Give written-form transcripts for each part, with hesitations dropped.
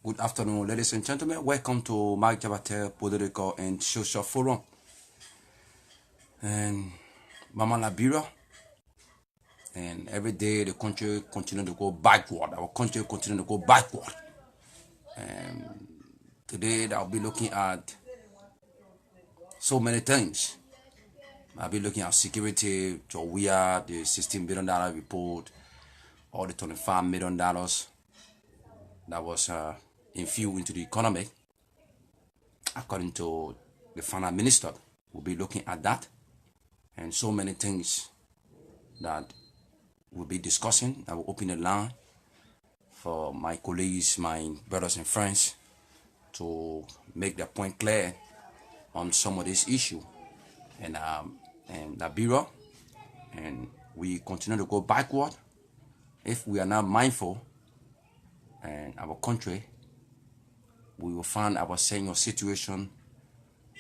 Good afternoon, ladies and gentlemen. Welcome to my Jabateh Political and Social Forum. And Mama Liberia, and every day the country continue to go backward. Our country continue to go backward. Today I'll be looking at so many things. I'll be looking at security, Jowia, the $16 billion report, or the $25 million that was infused into the economy, according to the finance minister. We'll be looking at that and so many things that we'll be discussing. I will open the line for my colleagues, my brothers and friends to make their point clear on some of this issue. And Liberia, and we continue to go backward if we are not mindful, and our country, we will find ourselves in a situation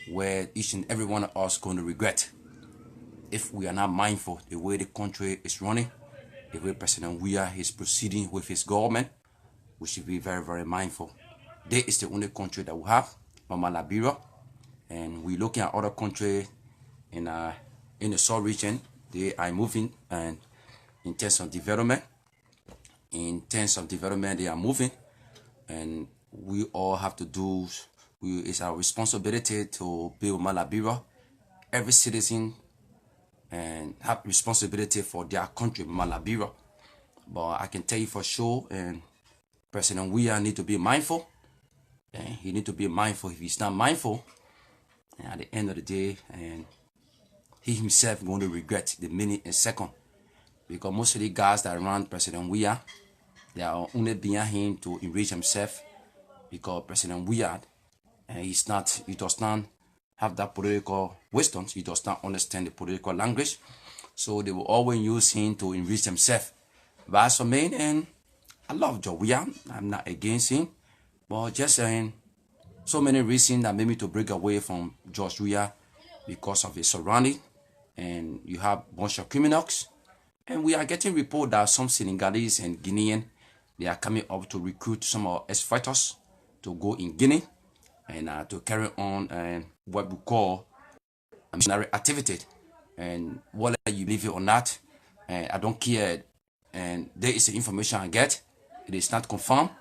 where each and every one of us going to regret if we are not mindful the way the country is running, the way President Weah is proceeding with his government. We should be very, very mindful. This is the only country that we have, Mama Liberia, and we're looking at other countries in the South region. They are moving, and in terms of development, they are moving, and we all have to do. It's our responsibility to build Mama Liberia. Every citizen and have responsibility for their country, Mama Liberia. But I can tell you for sure, and President Weah need to be mindful. And he need to be mindful. If he's not mindful, and at the end of the day, and he himself going to regret the minute and second, because most of the guys that run President Weah, they are only behind him to enrich himself, because President Weah, and he does not have that political wisdom. He does not understand the political language, so they will always use him to enrich themselves. But as for me, and I love Joe Weah, I'm not against him, but just so many reasons that made me to break away from George Weah, because of his surrounding, and you have a bunch of criminals, and we are getting report that some Senegalese and Guinean, they are coming up to recruit some of ex-fighters to go in Guinea and to carry on what we call missionary activity. And whether you believe it or not, I don't care. And there is the information I get. It is not confirmed,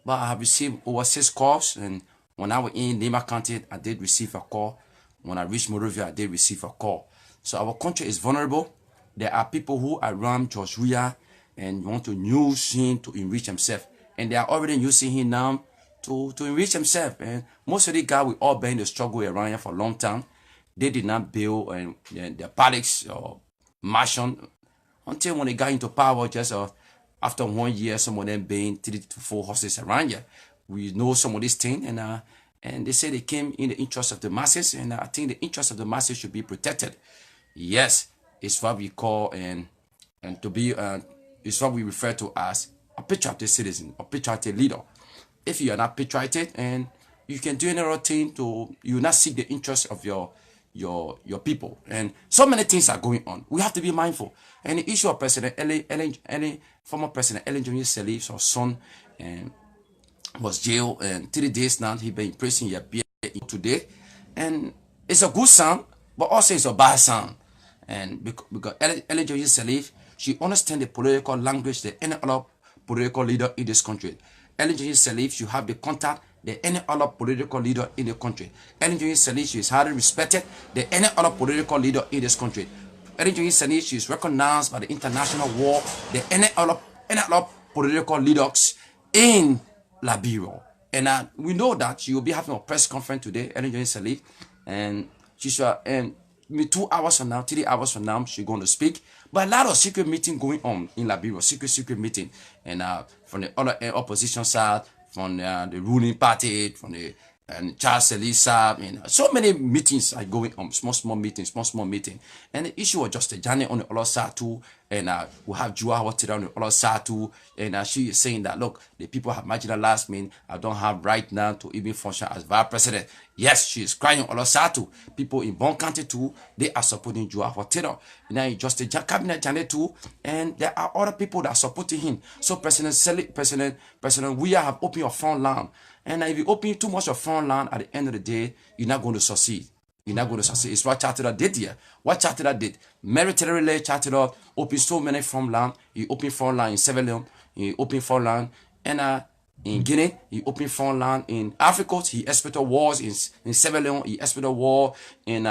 but I have received over 6 calls. And when I was in Lima County, I did receive a call. When I reached Monrovia, I did receive a call. So our country is vulnerable. There are people who are around George Weah and want to use him to enrich himself. And they are already using him now to enrich himself. And most of the guys, we all been in the struggle around here for a long time. They did not build their palace or mansion until when they got into power, just after 1 year, some of them being 3 to 4 horses around here. We know some of these things, and they say they came in the interest of the masses, and I think the interest of the masses should be protected. Yes, it's what we call and to be it's what we refer to as a patriotic citizen, a patriotic leader. If you are not patriotic, and you can do any other thing you will not seek the interest of your people, and so many things are going on. We have to be mindful. And the issue of former President Ellen Johnson Sirleaf's son, and was jailed, and 3 days now he been in prison here today, and it's a good sign, but also it's a bad sign. And because Ellen Johnson Sirleaf, she understands the political language that any other political leader in this country. Ellen Johnson Sirleaf, you have the contact than any other political leader in the country. Ellen Johnson Sirleaf is highly respected than any other political leader in this country. Ellen Johnson Sirleaf is recognized by the international world than any other political leaders in Liberia. And we know that she will be having a press conference today, Ellen Johnson Sirleaf, and she's 2 hours from now, 3 hours from now, she's going to speak. But a lot of secret meeting going on in Liberia, secret meeting, and from the other opposition side, from the ruling party, from the Charles Sirleaf side, so many meetings are going on, small meetings, and the issue of Justice Janet on the other side too, and we have Joa Watira on the other side too, and she is saying that, look, the people have marginalized me, I don't have right now to even function as vice president. Yes, she is crying all aside too. People in Bon County too, they are supporting Joao Taylor. Now just a cabinet Janet too, and there are other people that are supporting him. So President we have opened your front line. And if you open too much of front line, at the end of the day, you're not going to succeed. You're not going to succeed. It's what Charter did here. What Charter did. Militarily, Charter opened so many front line. He opened front line in Sierra Leone. He opened front line. And in Guinea, he opened front line. In Africa, he exported wars in Sierra Leone. He exported war in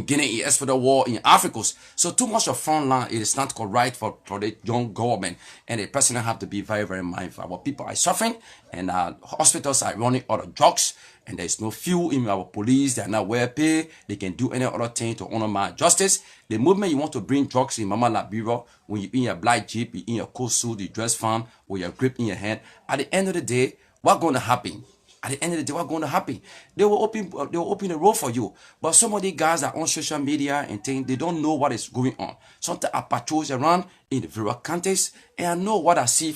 Guinea, he exported war in Africa. So too much of front line, it is not correct for the young government. And the president have to be very, very mindful. Our people are suffering, and hospitals are running out of drugs, and there's no fuel in our police. They are not well paid. They can do any other thing to honor my justice. The movement you want to bring drugs in Mama Liberia, when you in your black jeep, you in your coat suit, you dress farm, with your grip in your hand, at the end of the day, what's going to happen? At the end of the day, what's going to happen? They will open a road for you. But some of the guys are on social media and things, they don't know what is going on. Sometimes I patrols around in the various counties, and I know what I see,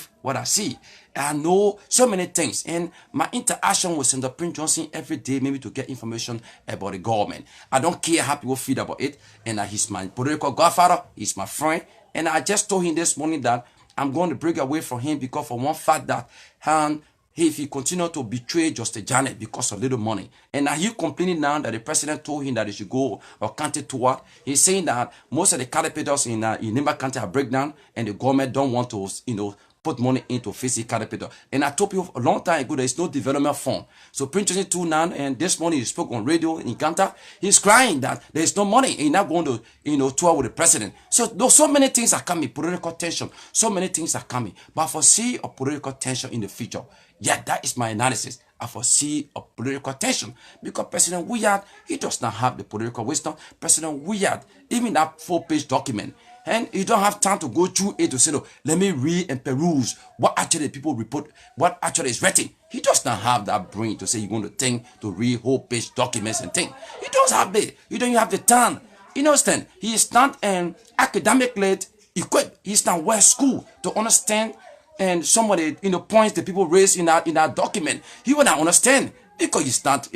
I know so many things. And my interaction with Senator Prince Johnson every day, maybe to get information about the government. I don't care how people feel about it. And he's my political godfather. He's my friend. And I just told him this morning that I'm going to break away from him because for one fact that if he continue to betray Justice Janet because of little money, and now he complaining now that the president told him that he should go or county tour. He's saying that most of the caterpillars in Nimba County are breakdown, and the government don't want to, put money into fix the caterpillar. And I told you a long time ago there is no development fund. So Prince Johnson too now, and this morning he spoke on radio in Kanta. He's crying that there is no money. He's not going to, tour with the president. So many things are coming, political tension. So many things are coming. But I foresee a political tension in the future. Yeah, that is my analysis. I foresee a political tension because President Willard, he does not have the political wisdom. President Willard, even that 4-page document, and you don't have time to go through it to say, no, let me read and peruse what actually people report, what actually is written. He does not have that brain to say you're going to think to read whole page documents and think. He doesn't have it. You don't have the time. You understand? He is not academically equipped. He's not well schooled to understand. And some of the points that people raise in that document, he will not understand because he's not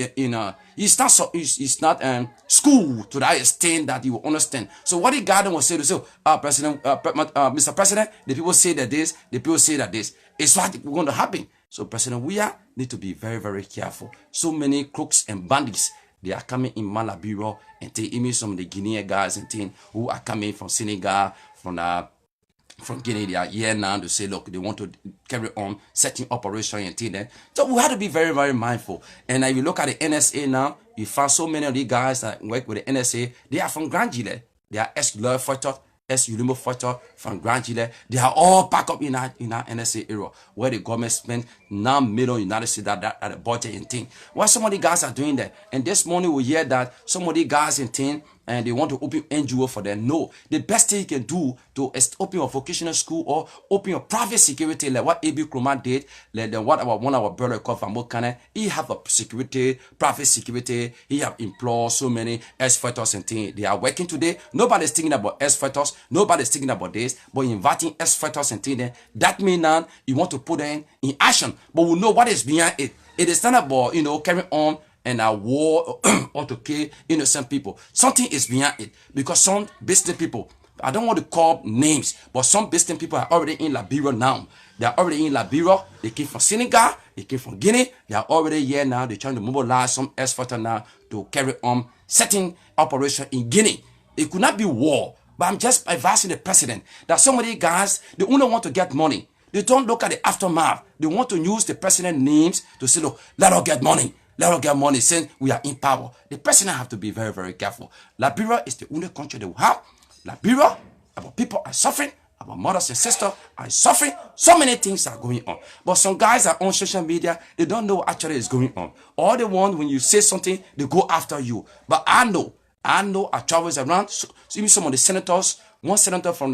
schooled to that extent that he will understand. So what the garden will say to say, Mr. President, the people say that this, the people say that this. It's what going to happen. So President Weah need to be very, very careful. So many crooks and bandits, they are coming in Malabiro and taking some of the Guinean guys and things who are coming from Senegal, from Guinea. They are here now to say, look, they want to carry on setting operation and things. So we have to be very, very mindful. And if you look at the NSA now, you find so many of these guys that work with the NSA, they are from Grand Gile. They are ex-law fighter, ex-Ulimo fighter from Grand Gile. They are all packed up in our NSA area where the government spent $9 million United States at the budget and thing. What some of the guys are doing there. And this morning we hear that some of the guys and thing, and they want to open NGO for them. No, the best thing you can do to open a vocational school or open a private security like what A.B. Krumah did, like one of our brother called Van Mokane. He have a security, private security. He have employed so many ex-fighters and things. They are working today. Nobody's thinking about ex-fighters. Nobody's thinking about this. But inviting ex-fighters and things, that means now you want to put them in action. But we know what is behind it. It is not about, carrying on and a war or to kill innocent people. Something is behind it because some business people, I don't want to call names, but some business people are already in Liberia now. They are already in Liberia. They came from Senegal. They came from Guinea. They are already here now. They're trying to mobilize some exporter now to carry on setting operation in Guinea. It could not be war, but I'm just advising the president that some of these guys, they only want to get money. They don't look at the aftermath. They want to use the president names to say, look, let us get money. Let us get money since we are in power. The president have to be very, very careful. Liberia is the only country that we have. Liberia, our people are suffering. Our mothers and sisters are suffering. So many things are going on. But some guys are on social media. They don't know what actually is going on. All they want, when you say something, they go after you. But I know I travel around. So even some of the senators, One senator from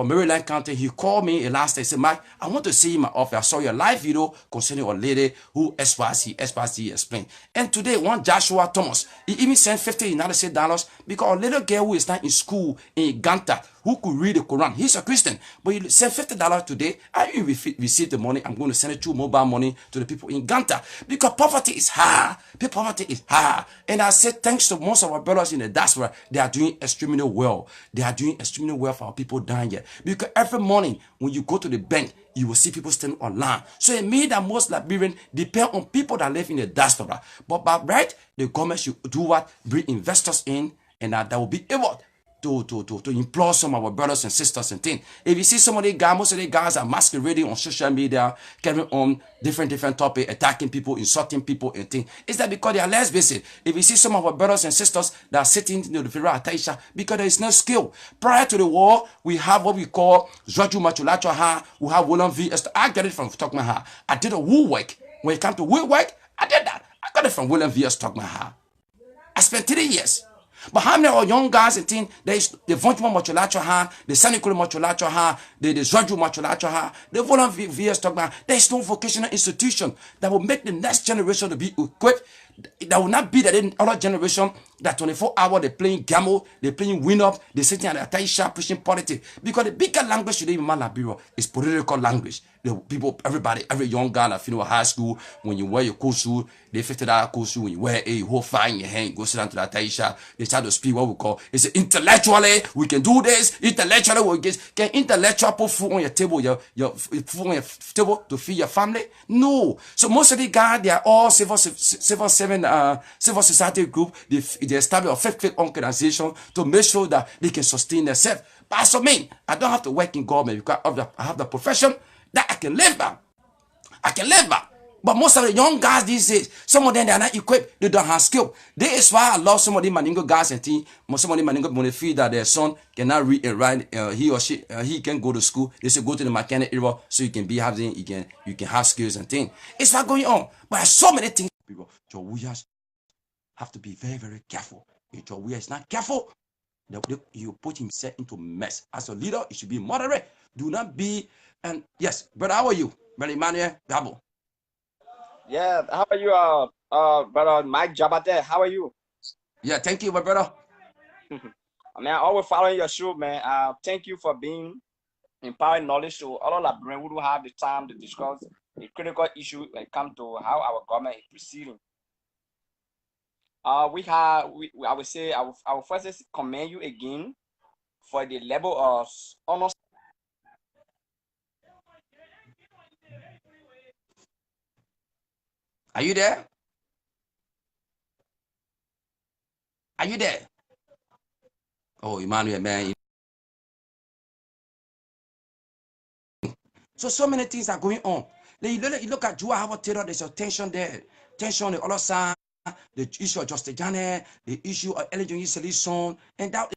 Maryland County, he called me last day. He said, Mike, I want to see you in my office. I saw your live video concerning a lady who XYZ explained. And today, one Joshua Thomas, he even sent $50 because a little girl who is not in school in Uganda, who could read the Quran. He's a Christian, but he sent $50 today. I even received the money. I'm going to send it through mobile money to the people in Uganda because poverty is high. Poverty is high. And I said, thanks to most of our brothers in the diaspora, they are doing extremely well. They are doing extremely well for our people down here. Because every morning when you go to the bank, you will see people standing online. So it means that most Liberians depend on people that live in the diaspora. But by right, the government should do what? Bring investors in, and that will be able to employ some of our brothers and sisters and things. If you see some of the guys, most of the guys are masquerading on social media, carrying on different topics, attacking people, insulting people and things. Is that because they are less basic? If you see some of our brothers and sisters that are sitting in the Federal Ataisha, because there is no skill. Prior to the war, we have what we call Zoju Machulacho Ha, we have William V. I get it from Stockman Ha. I did a wool work. When it comes to wool work, I did that. I got it from William V. Stockman Ha. I spent 3 years. But how many of young guys and things, there is the Vonchman Macholacho Ha, the Sanikul Macholacho Ha, the Zwanju Macholacho Ha, the Volunteer VS Stockman. There is no vocational institution that will make the next generation to be equipped. That will not be the other generation that 24 hours they playing gamble, they playing win up, they sitting at the Taisha pushing politics. Because the bigger language today in Malabiro is political language. The people, everybody, every young guy that finish high school, when you wear your kosu, they $50 kosu, when you wear a whole fire in your hand, go sit down to the Taisha, they start to speak what we call, it's intellectually, we can do this, intellectually, we can intellectual put food on your table, your food on your table to feed your family? No. So most of the guys, they are all civil society group, they establish a fake organization to make sure that they can sustain themselves. But as for me, I don't have to work in government because I have the profession that I can live by. I can live by. But most of the young guys these days, some of them they are not equipped, they don't have skill. This is why I love some of the Maningo guys and team. Some of the Maningo when they feel that their son cannot read and write, he or she he can go to school. They say go to the mechanic area so you can be having you can have skills and things. It's not going on. But there's so many things. People, so we have to be very careful. If Joe is not careful, you put himself into mess. As a leader, you should be moderate. Do not be. And yes, brother, how are you, brother Emmanuel Gabo? Yeah, how are you, brother Mike Jabateh? How are you? Yeah, thank you, my brother. Man, I always following your show, man. Thank you for being empowering knowledge to all of our brain who don't have the time to discuss the critical issue when it comes to how our government is proceeding. I would say, I will first commend you again for the level of honest. Are you there? Are you there? Oh, Emmanuel, man. So many things are going on. Then you look at Jua Howard Taylor, there's a tension there. Tension on the other side. The issue of Justice Janet, the issue of Elijah Solution, and that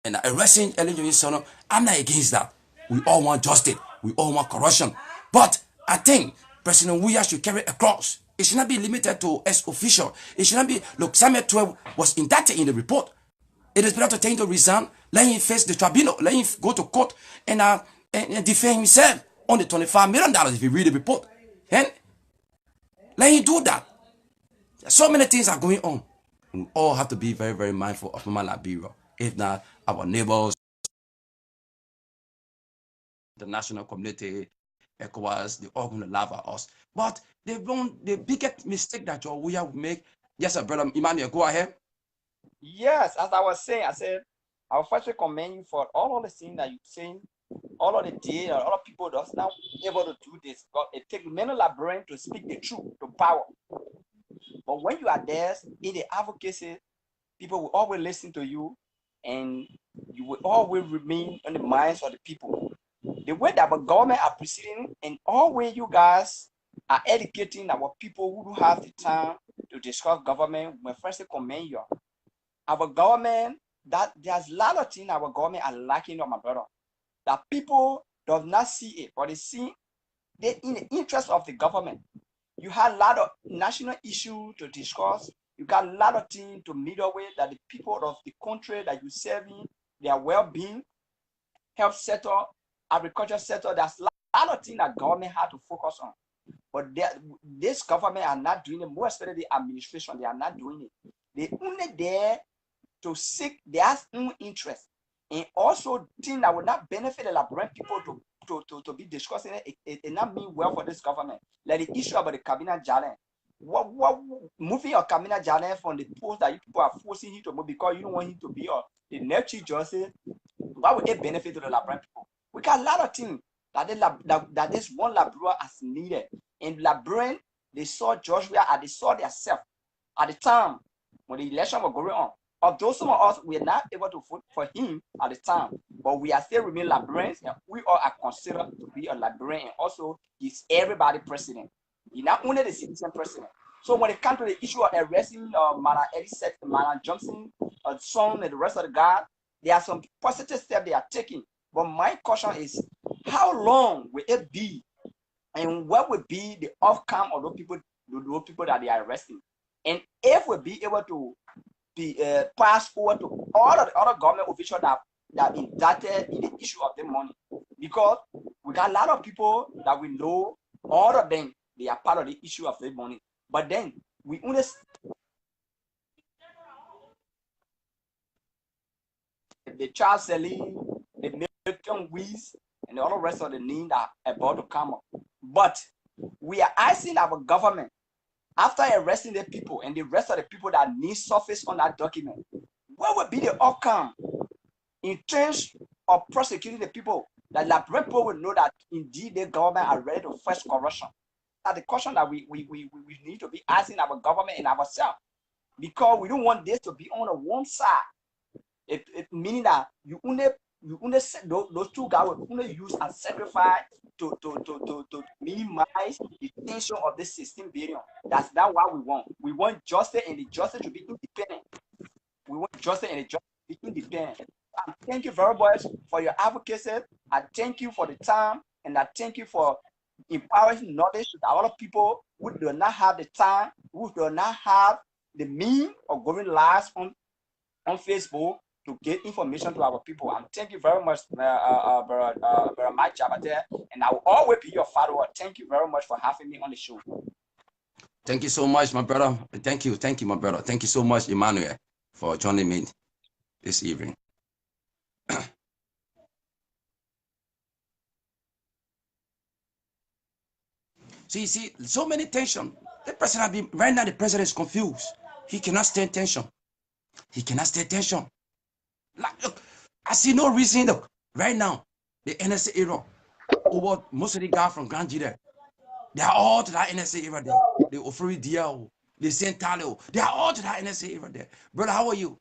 and arresting Elijah Solution. I'm not against that. We all want justice. We all want corruption. But I think President Weah should carry a cross. It should not be limited to ex official. It should not be, look, Samuel 12 was indicted in the report. It is better to take him to resign, let him face the tribunal, let him go to court and defend himself on the $25 million if you read the report. And let him do that. So many things are going on. We all have to be very mindful of Liberia. If not, our neighbors, the national community, ECOWAS, they all going to laugh at us. But the biggest mistake that we have make. Yes, sir, brother Emmanuel, go ahead. Yes, as I was saying, I said, I will first commend you for all of the things that you're saying, all of the day, all of people that's now able to do this. But it takes many Liberians to speak the truth to power. But when you are there in the advocacy, people will always listen to you and you will always remain on the minds of the people. The way that our government are proceeding and always you guys are educating our people who don't have the time to discuss government, we first commend you. Our government, that there's a lot of things our government are lacking on, my brother. That people does not see it, but they see they in the interest of the government. You have a lot of national issues to discuss. You got a lot of things to meet up with that the people of the country that you're serving, their well-being. health sector, agriculture sector. There's a lot of things that government had to focus on. But this government are not doing it, more especially the administration, they are not doing it. They only there to seek their own interest. And also things that will not benefit the Liberian people to be discussing it not mean well for this government. Like the issue about the cabinet challenge. What moving your cabinet challenge from the post that you people are forcing him to move because you don't want him to be the next chief justice? Why would it benefit to the Liberian people? We got a lot of things that this one Liberia has needed. In Liberian, they saw Joshua and they saw themselves at the time when the election was going on. Although some of us were not able to vote for him at the time, but we are still remain Liberians, and we all are considered to be a Liberian. And also, he's everybody president. He's not only the citizen president. So when it comes to the issue of arresting Madam Johnson, son, and the rest of the guys, there are some positive steps they are taking. But my question is, how long will it be, and what will be the outcome of those people that they are arresting? And if we'll be able to pass forward to all of the other government officials that indicted in the issue of the money, because we got a lot of people that we know, all of them, they are part of the issue of the money. But then we only the child selling, the milking weeds, and all the rest of the need that are about to come up. But we are asking our government, after arresting the people and the rest of the people that need surface on that document, what would be the outcome in terms of prosecuting the people? That Liberian people will know that indeed the government are ready to face corruption. That's the question that we need to be asking our government and ourselves, because we don't want this to be on a one side. It meaning that you only set those two guys will only use and sacrifice to minimize the tension of the 16 billion. That's not what we want. We want justice, and the justice to be independent. We want justice and the justice to be independent. And thank you very much for your advocacy. I thank you for the time, and I thank you for empowering knowledge to a lot of people who do not have the time, who do not have the means of going live on Facebook to get information to our people. And thank you very much, Brother Mike Jabateh, and I will always be your follower. Thank you very much for having me on the show. Thank you so much, my brother. Thank you, my brother. Thank you so much, Emmanuel, for joining me this evening. See, so many tension. The president right now. The president is confused. He cannot stay in tension. He cannot stay in tension. Like, look, I see no reason. Look, right now, the NSA era, over most of the guys from Grand G there, they are all to that NSA era there. The Ofori Diao, the Saint Talo, they are all to that NSA era there. Brother, how are you?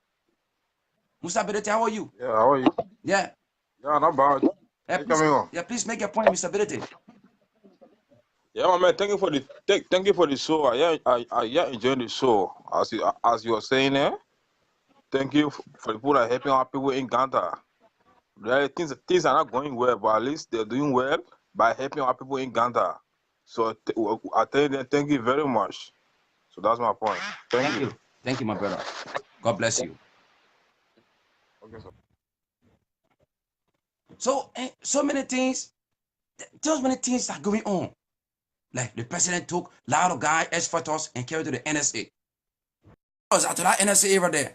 Musa Bedete, how are you? Yeah, how are you? Yeah. Yeah, not bad. Yeah, please make your point, Mr. Bedete. Yeah, my man, thank you for the show. I enjoying the show. As you were saying there. Thank you for the people that are helping our people in Ghana. Things are not going well, but at least they're doing well by helping our people in Ghana. So I tell them thank you very much. So that's my point. Thank you. Thank you, my brother. God bless you. Okay, sir. So many things, just many things are going on. Like the president took a lot of guys, ex-fighters, and carried to the NSA. After that NSA era there,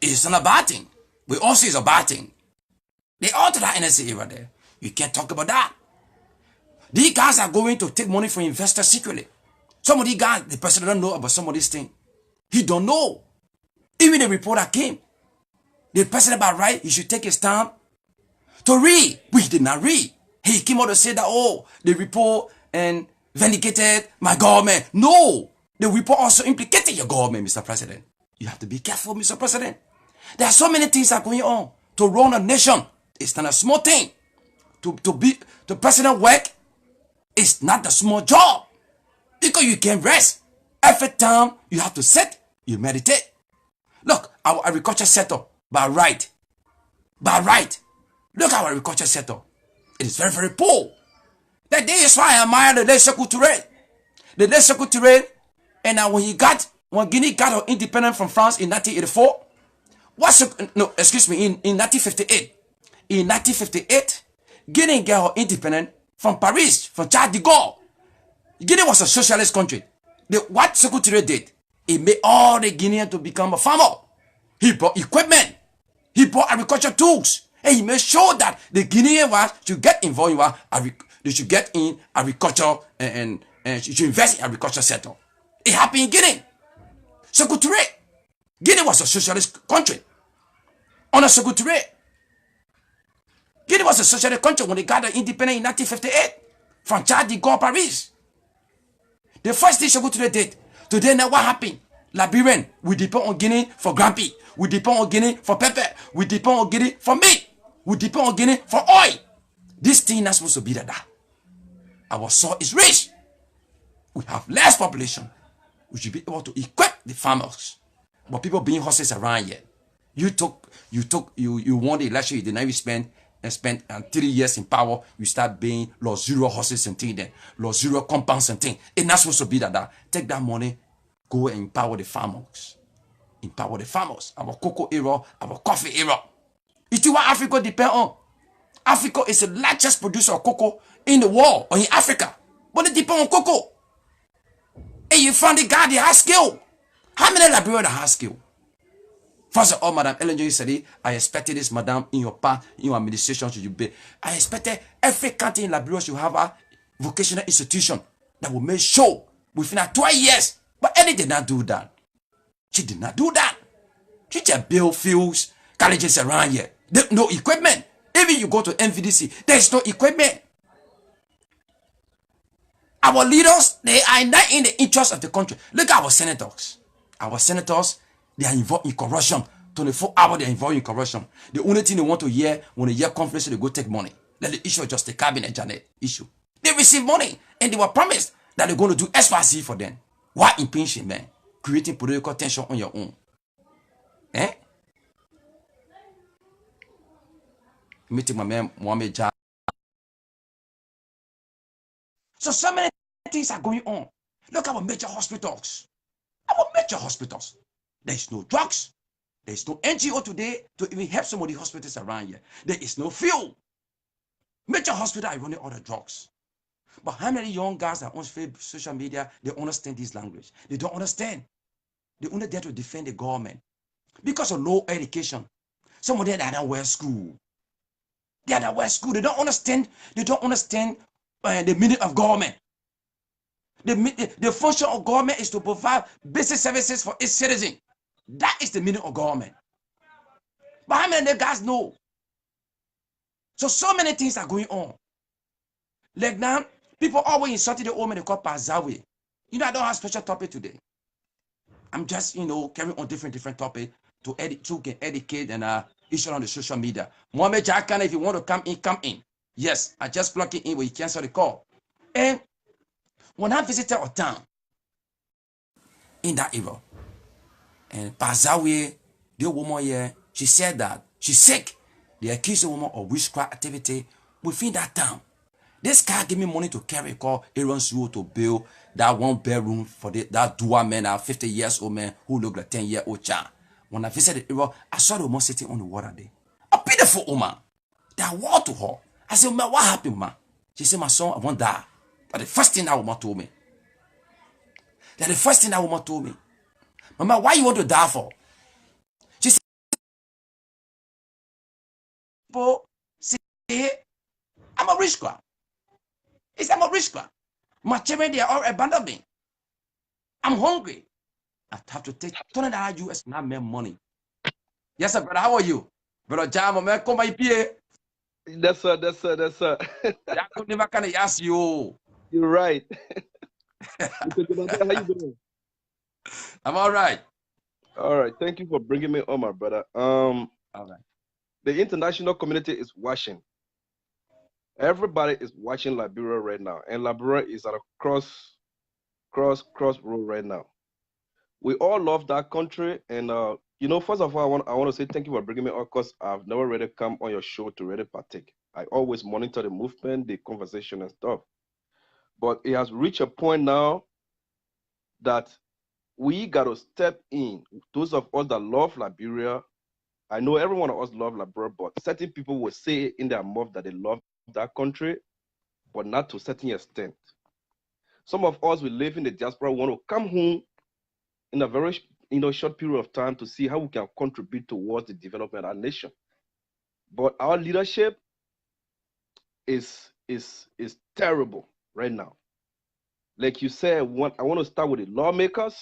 it's not a bad thing. We all see it's a bad thing. They all to that NSA era there. You can't talk about that. These guys are going to take money from investors secretly. Some of these guys, the president don't know about some of these things. He don't know. Even the reporter came. The president by right, he should take his time to read. We did not read. He came out to say that, oh, the report and vindicated my government. No, the report also implicated your government, Mr. President. You have to be careful, Mr. President. There are so many things that are going on to run a nation. It's not a small thing. To be the president work, it's not a small job. Because you can rest. Every time you have to sit, you meditate. Look, our agriculture sector, by right. Look at our agriculture sector. It is very, very poor. That is why I admire the late Secretary. The late Secretary, and when Guinea got independent from France in 1984, in 1958, In 1958, Guinea got her independence from Paris, from Charles de Gaulle. Guinea was a socialist country. What Secretary did, he made all the Guineans to become a farmer. He brought equipment. He brought agriculture tools. And he made sure that the Guineans should get involved in they should get in agriculture and should invest in agriculture sector. It happened in Guinea. Secretary. Guinea was a socialist country. Under Secretary. Guinea was a socialist country when they got the independence in 1958 from Charles de Gaulle, Paris. The first thing Secretary did, today now what happened? Liberian, we depend on Guinea for Grampy. We depend on Guinea for pepper. We depend on Guinea for meat. We depend on Guinea for oil. This thing not supposed to be like that. Our soil is rich. We have less population. We should be able to equip the farmers. But people being horses around here. You won the election, you did not even spend 3 years in power, you start being Los Zero horses and things then. Los Zero compounds and things. It's not supposed to be like that. Take that money, go and empower the farmers. Empower the farmers. Our cocoa era, our coffee era. It's what Africa depends on. Africa is the largest producer of cocoa in the world or in Africa. But it depends on cocoa. And you found the guy that has skill. How many Liberians have skill? First of all, Madam Ellen Jones said, I expected this, Madam, in your administration should you be. I expected every country in Liberia should have a vocational institution that will make sure within 12 years. But Ellen did not do that. She did not do that. She just built fields, colleges around here. There's no equipment. Even you go to MVDC, there's no equipment. Our leaders, they are not in the interest of the country. Look at our senators. Our senators, they are involved in corruption. 24 hours they are involved in corruption. The only thing they want to hear when they hear conference, they go take money. Let the issue is just a cabinet Janet issue. They receive money and they were promised that they're going to do SYC for them. Why impinging, man? Creating political tension on your own. Eh? Meeting my man Mohamed Jah. So many things are going on. Look at our major hospitals. Our major hospitals. There is no drugs. There is no NGO today to even help some of the hospitals around here. There is no fuel. Major hospitals are running all the drugs. But how many young guys that on social media, they understand this language? They don't understand. They only there to defend the government. Because of low education. Some of them are not well school. They are not well school. They don't understand. They don't understand the meaning of government. The function of government is to provide basic services for its citizen. That is the meaning of government. But how many of the guys know? So many things are going on. Like now, people always insulted the old man they call Pazawe. I don't have special topic today. I'm just, carrying on different topic to can educate and issue on the social media. Mohamed Jakan, if you want to come in, come in. Yes, I just plug it in where you cancel the call. And when I visited a town in that era, and Pazawe, the woman here, she said that she's sick. They accused the woman of witchcraft activity within that town. This guy gave me money to carry a call Aaron Sue to build that 1 bedroom for that Dua man, a 50 years old man who looked like 10-year-old child. When I visited the area, I saw the woman sitting on the water there. A beautiful woman. They walked to her. I said, man, what happened, man? She said, my son, I won't die. But the first thing that woman told me. Mama, why you want to die for? She said, people say, I'm a rich girl. He said, I'm a rich girl. My children, they are all abandoned me. I'm hungry. I have to take $200 US now make money. Yes, sir, brother. How are you? Brother Jam, man, come by here. That's sir. I could never kind of ask you. You're right. How you doing? I'm all right. All right. Thank you for bringing me on, my brother. All right. The international community is watching. Everybody is watching Liberia right now, and Liberia is at a crossroad right now. We all love that country, and first of all, I want to say thank you for bringing me on, because I've never really come on your show to really partake. I always monitor the movement, the conversation, and stuff. But it has reached a point now that we got to step in. Those of us that love Liberia, I know every one of us love Liberia, but certain people will say in their mouth that they love that country, but not to a certain extent. Some of us will live in the diaspora want to come home in a very short period of time to see how we can contribute towards the development of our nation. But our leadership is terrible right now. Like you said, I want to start with the lawmakers,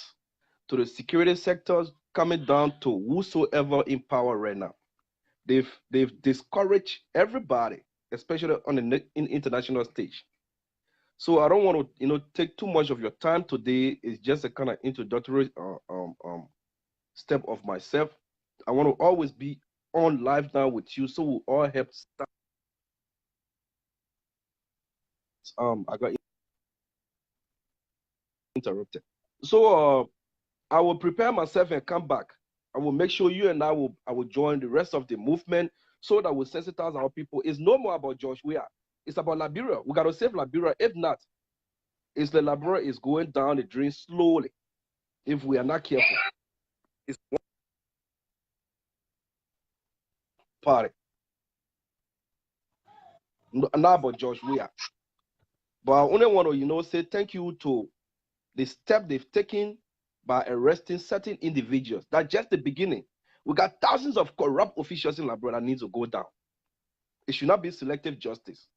to the security sectors, coming down to whosoever in power right now. They've discouraged everybody, especially on the international stage. So I don't want to take too much of your time today. It's just a kind of introductory step of myself. I want to always be on live now with you, so we all help start. I got interrupted. So I will prepare myself and come back. I will make sure you and I will join the rest of the movement so that we sensitize our people. It's no more about George Weah. It's about Liberia. We got to save Liberia. If not, it's the Liberia is going down the drain slowly if we are not careful. It's one party. Not about George Weah. But I only want to, say thank you to the step they've taken by arresting certain individuals. That's just the beginning. We got thousands of corrupt officials in Liberia that need to go down. It should not be selective justice.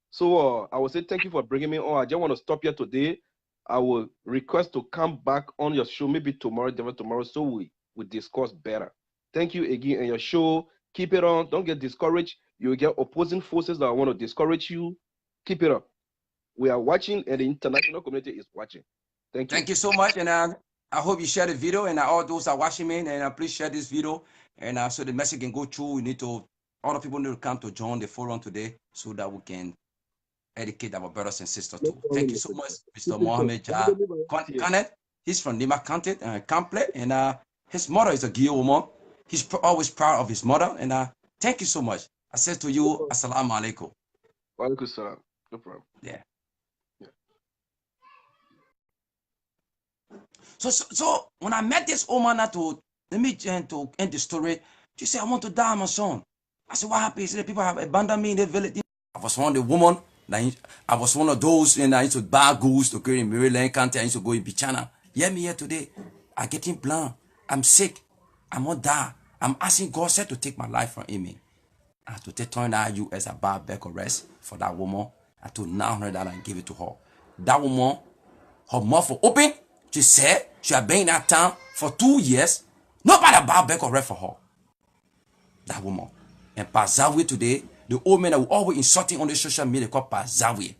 So I will say thank you for bringing me on. I just want to stop here today. I will request to come back on your show maybe tomorrow, so we discuss better. Thank you again on your show. Keep it on. Don't get discouraged. You will get opposing forces that want to discourage you. Keep it up. We are watching, and the international community is watching. Thank you. Thank you so much, and I hope you share the video, and all those are watching me, and please share this video, and so the message can go through. We need to, all the people need to come to join the forum today so that we can educate our brothers and sisters too. Thank you so much, Mr. Mohammed Kanet. He's from Lima County, Kample, and his mother is a Gio woman. He's always proud of his mother, and thank you so much. I said to you, Assalamu alaikum. Wa alaikum salam. No problem. Yeah. So when I met this woman to let me to end the story, she said, I want to die, my son. I said, what happened? He said, people have abandoned me in the village. I was one of the women. I was one of those, and I used to buy goods to go in Maryland County. I used to go in Bichana. Hear me here today. I'm getting blind. I'm sick. I'm gonna die. I'm asking God said to take my life from me. I had to take $20 US a bar back arrest for that woman. I took $900 and give it to her. That woman, her mouth was open. She said she had been in that town for 2 years. Nobody bought back arrest for her. That woman. And Pazawi today, the old man that we always insulting on the social media called Pazawi.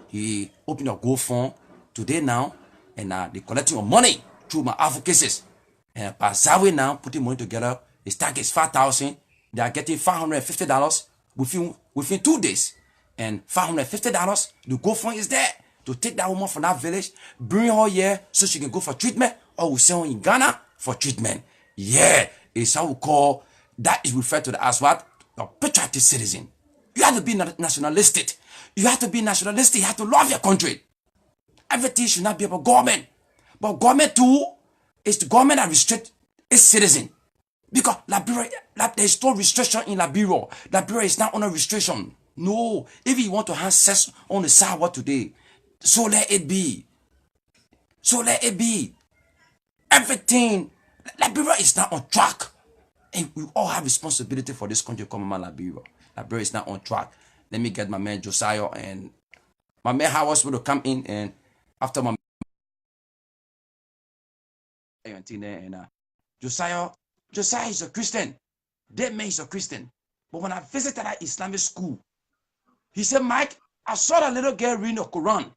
He opened a GoFund today now, and they collecting money through my advocacies. And Pazawi now putting money together. His target is $5,000. They are getting $550 within 2 days. And $550, the GoFund is there to take that woman from that village, bring her here so she can go for treatment, or we send her in Ghana for treatment. Yeah, it's how we call, that is referred to as what? A patriotic citizen. You have to be nationalistic. You have to be nationalistic. You have to love your country. Everything should not be about government. But government too, is the government that restrict its citizen. Because Liberia, there is no restriction in Liberia. Liberia is not under restriction. No. If you want to have sex on the sidewalk today, so let it be. So let it be. Everything, Liberia is not on track. And we all have responsibility for this country called Liberia. Liberia is not on track. Let me get my man Josiah, and my man Howard will come in, and after my and Josiah is a Christian. That man is a Christian. But when I visited that Islamic school, he said, Mike, I saw that little girl reading the Quran.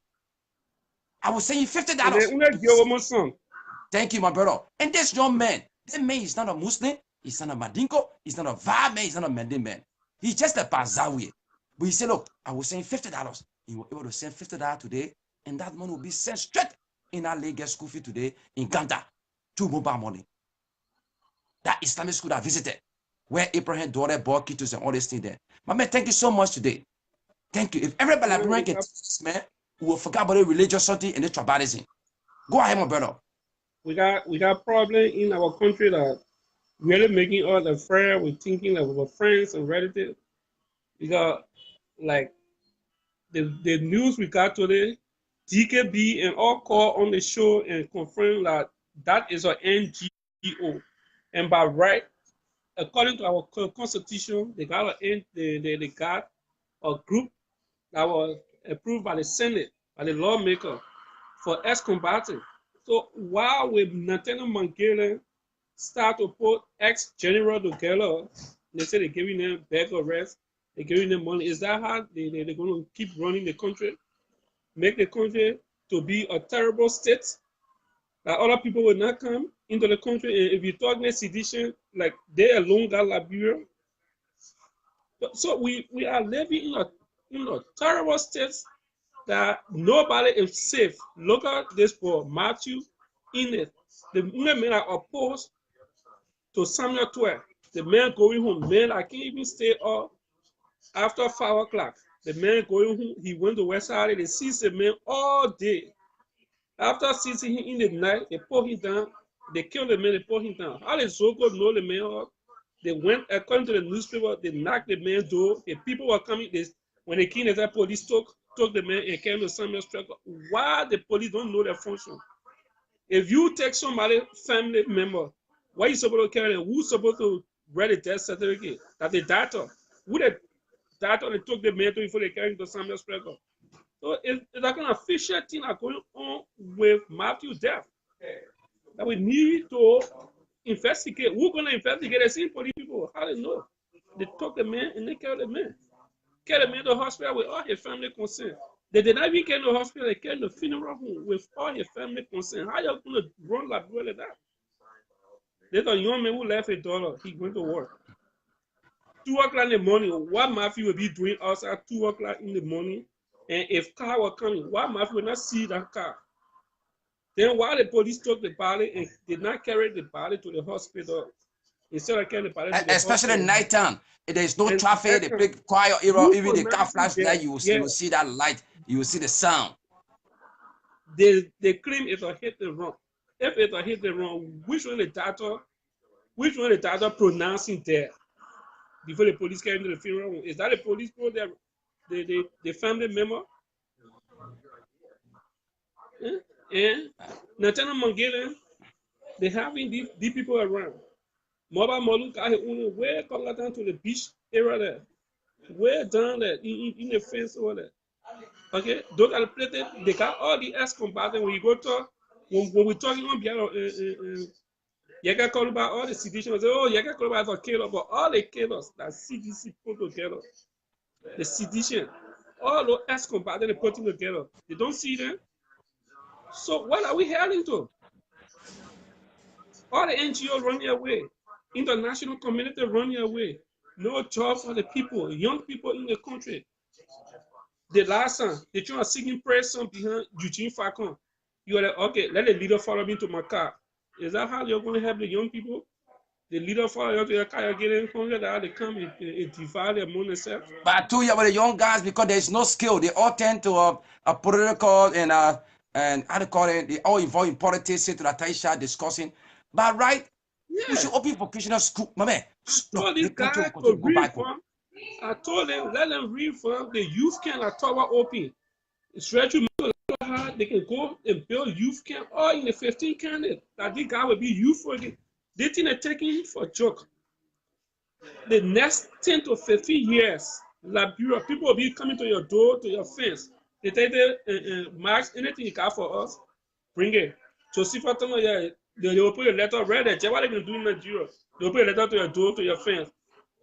I was saying $50. Thank you, my brother. And this young man, that man is not a Muslim, he's not a Madinko, he's not a Va man, he's not a Mende man. He's just a Pazawi. But he said, look, I was saying $50. He was able to send $50 today, and that money will be sent straight in our Lagos school fee today in Ghana to mobile money. That Islamic school that I visited, where Abraham daughter bought kittens and all these things there. My man, thank you so much today. Thank you. If everybody Liberian can teach this man, we will forget about the religious something and the tribalism. Go ahead, my brother. We got problem in our country that really making us afraid. We're thinking of our friends and relatives. Because like the news we got today, DKB and all call on the show and confirm that that is an NGO. And by right, according to our constitution, they got a group that was approved by the Senate, by the lawmaker for ex-combatants. So while with Lieutenant Mangele start to put ex-general together, they say they're giving them bag arrest, they're giving them money. Is that how they're going to keep running the country? Make the country to be a terrible state that other people will not come into the country. And if you talk about sedition, like they alone got Liberia. So we are living in a terrible state that nobody is safe. Look at this for Matthew in it. The men are opposed to Samuel 12. The man going home, man, I can't even stay up after 5 o'clock. The man going home, he went to West Side, they seized the man all day. After seizing him in the night, they put him down, they killed the man, they put him down. How did Zoko know the man up? They went, according to the newspaper, they knocked the man's door. The people were coming, when they came, the police took the man and came to Samuel's truck. Why the police don't know their function? If you take somebody, family member, why you supposed to carry them? Who's supposed to write a death certificate? That the doctor. Who the doctor they took the man to before they carry him to Samuel's record? So it's that kind of fishy thing are going on with Matthew's death. That we need to investigate. Who's going to investigate the same police people? How they know? They took the man and they killed the man. Carry the man to the hospital with all his family consent. They did not even get to the hospital, they came to the funeral home with all his family consent. How you going to run like that? There's a young man who left his daughter. He went to work. 2 o'clock in the morning, what Matthew will be doing outside 2 o'clock in the morning? And if car were coming, why Matthew will not see that car? Then why the police took the body and did not carry the body to the hospital? Instead of carrying the body to the Especially hospital. nighttime. If there's no And traffic, the big quiet era, even the car flash light, you will see that light, you will see the sound. They claim it's a hit and run. If it's a hit and run, which one the doctor pronouncing death before the police came to the funeral home? Is that the police for the family member? And Lieutenant Mangele, they having these people around. Mobile Molu got his own way come down to the beach area there. Way down there in the fence over there. Okay, those are the places they got all the ex-combatants. When you go to when we're talking on behalf Yaga called about all the sedition, say, oh, Yaga called about a killer, but all the killers that CDC put together, the sedition, all those ex-combatants they put together, they don't see them. So what are we heading to? All the NGO running away, international community running away, no job for the people, young people in the country. The last time, they try to seeking person behind Eugene Falcon. You're like, okay, let the leader follow me to my car. Is that how you're going to help the young people? The leader follow you to your car, you're getting hungry, that they come and divide their money themselves. But I told you about the young guys, because there's no skill. They all tend to a political and how to call it, they all involved in politics, sit to the Taisha discussing. But right, we should open vocational school. My man, told these guys to reform. I told them, let them reform. The youth camp are tower open. It's ready to hard. They can go and build youth camp all in the 15 candidates. That this guy will be youth for again. They think they're taking it for a joke. The next 10 to 15 years, Liberia, people will be coming to your door, to your fence. They take the marks, anything you got for us, bring it. So see for them, they will put a letter right there. What are they going to do in Nigeria? They will put a letter to your door, to your fence.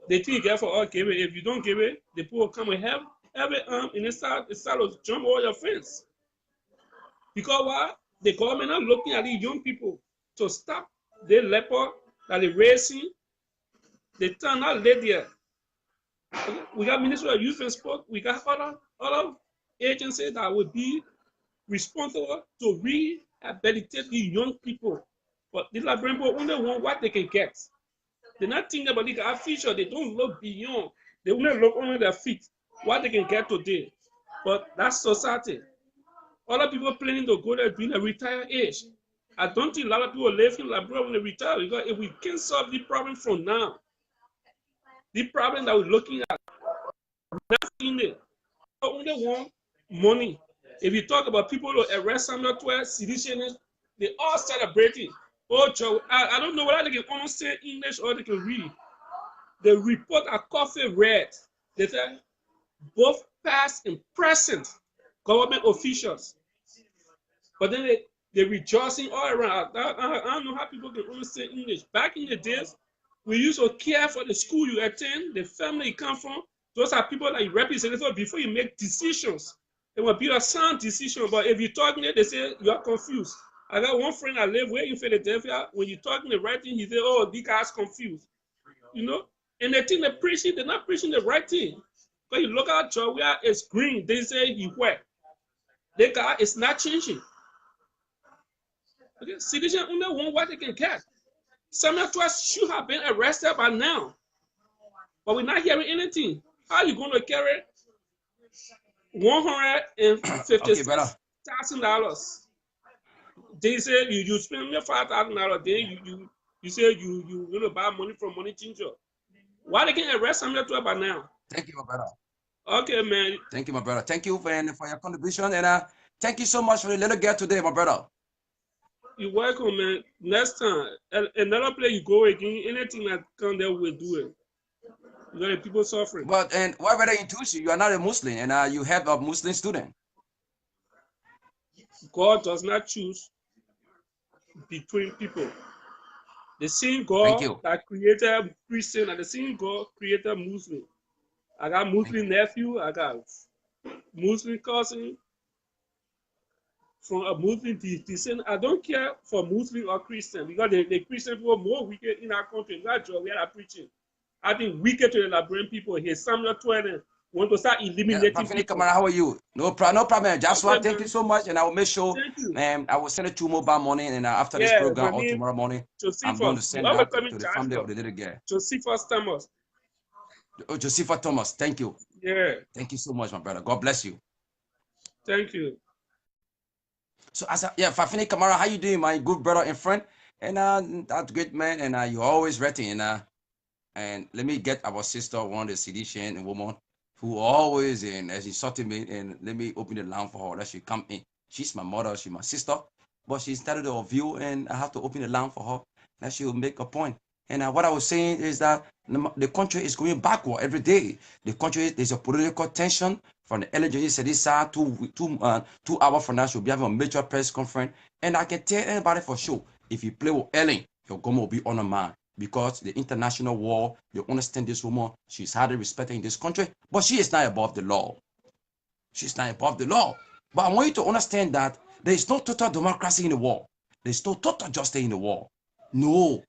They think you get for all, give it. If you don't give it, the people will come and have every arm and start to jump over your fence. Because why? The government are looking at the young people to stop the leper that they're raising. They turn not lay there. We got Ministry of Youth and Sport. We got other agencies that will be responsible to rehabilitate the young people. But the Liberian people only want what they can get. They're not thinking about the future. They don't look beyond. They only look on their feet, what they can get today. But that's society. Other people planning to go there during a retired age. I don't think a lot of people live in Liberia when they retire, because if we can solve the problem from now, the problem that we're looking at, nothing there. Only want money. If you talk about people who arrest Samuel 12, seditionists, they all celebrating. Oh, Joe, I don't know whether they can understand English or they can read. The report that Coffee read, they said both past and present government officials. But then they're rejoicing all around. I don't know how people can understand English. Back in the days, we used to care for the school you attend, the family you come from. Those are people that you represent. So before you make decisions, it will be a sound decision. But if you're talking there, they say you are confused. I got one friend I live with in Philadelphia. When you're talking the right thing, he said, "Oh, the guy's confused." You know? And the thing they're preaching, they're not preaching the right thing. But you look at Georgia, it's green. They say he wet. The guy is not changing. Okay, citizen only one what they can catch. Samuel 12 should have been arrested by now. But we're not hearing anything. How are you going to carry $156,000? They say you spend $5,000, then you say you going to buy money from money changer. Why they can arrest Samuel 12 by now? Thank you, my brother. Okay, man. Thank you, my brother. Thank you for your contribution, and thank you so much for the little girl today, my brother. You're welcome, man. Next time, another place you go again, anything that come there, we'll do it. You know, people suffering. But and why better introduce you? You are not a Muslim, and you have a Muslim student. God does not choose between people. The same God that created Christian and the same God created Muslim. I got Muslim nephew, I got Muslim cousin from a Muslim descent. I don't care for Muslim or Christian, because the Christian people are more wicked in our country. That's what we are preaching. I think wicked to the Liberian people. Here, Samuel 12 want to start eliminating people. How are you? No problem. Joshua, thank you so much, and I will make sure, I will send it to mobile morning, and after this program or tomorrow morning, I'm going to send that to the family of the little girl. Josephus Thomas. Oh, Josephus Thomas, thank you. Yeah. Thank you so much, my brother. God bless you. Thank you. So, Fafini Kamara, how you doing, my good brother and friend? And that's great, man. And you're always ready. And let me get our sister, one of the sedition woman, who always as insulted me, and let me open the line for her that she come in. She's my mother, she's my sister, but she started a view, and I have to open the line for her that she will make a point. And what I was saying is that the country is going backward every day. The country, there's a political tension from the LNJ said this side, 2 hours from now, she'll be having a major press conference. And I can tell anybody for sure, if you play with Ellen, your government will be on the mind. Because the international war, they understand this woman, she's highly respected in this country, but she is not above the law. She's not above the law. But I want you to understand that there is no total democracy in the world. There's no total justice in the world. No.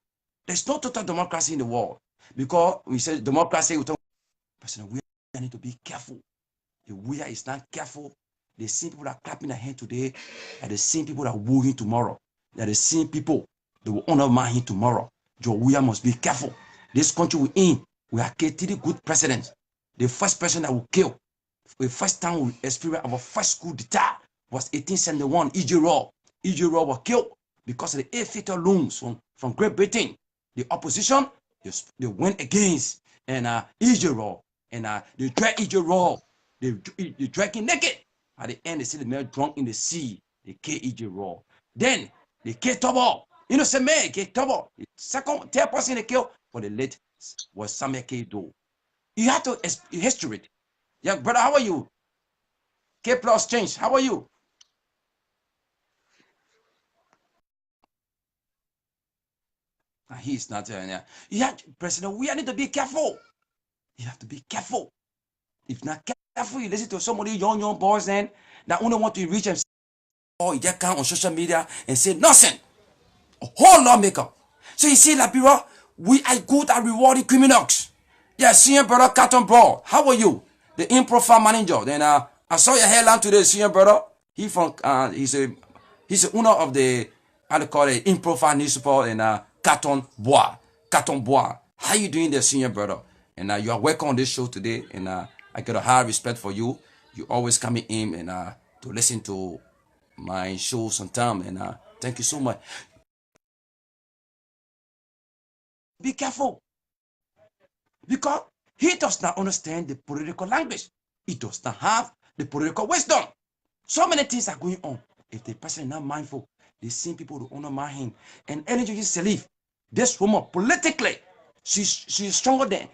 There's no total democracy in the world. Because we say democracy, we need to be careful. The we is not careful. The same people that are clapping their hand today are the same people that are wooing tomorrow. They're the same people that will undermine him tomorrow. We must be careful. This country we're in, we are 3 good presidents. The first person that will kill, the first time we experienced our first coup d'etat was 1871, E.J. Raw. E.J. Raw was killed because of the 8 fatal looms from Great Britain. The opposition, they went against E.J. Raw. And they dragged E.J. Raw. They dragged him naked. At the end, they see the man drunk in the sea. They killed E.J. Raw. Then they killed Tobo. Innocent man, Tobo. The second, 3rd person they killed for the late was Samuel K. Doe. You have to history it. Yeah, brother, how are you? K plus change, how are you? He's not there. Yeah, President, we need to be careful. You have to be careful. If not careful, you listen to some of these young boys then that only want to reach them, or you just come on social media and say nothing. A whole lawmaker. So you see, Liberia, we are good at rewarding criminals. Yeah, senior brother Carton Ball, how are you? The improv manager. Then I saw your headline today, senior brother. He's the owner of the, how they call it, improv newspaper and Carton Bois. Carton Bois. How you doing there, senior brother? And you are welcome on this show today. And I got a high respect for you. You always coming in and to listen to my show sometime, and Thank you so much. Be careful, because he does not understand the political language. He does not have the political wisdom. So many things are going on. If the person is not mindful, they see people to undermine him. And energy is leave. This woman, politically, she's stronger than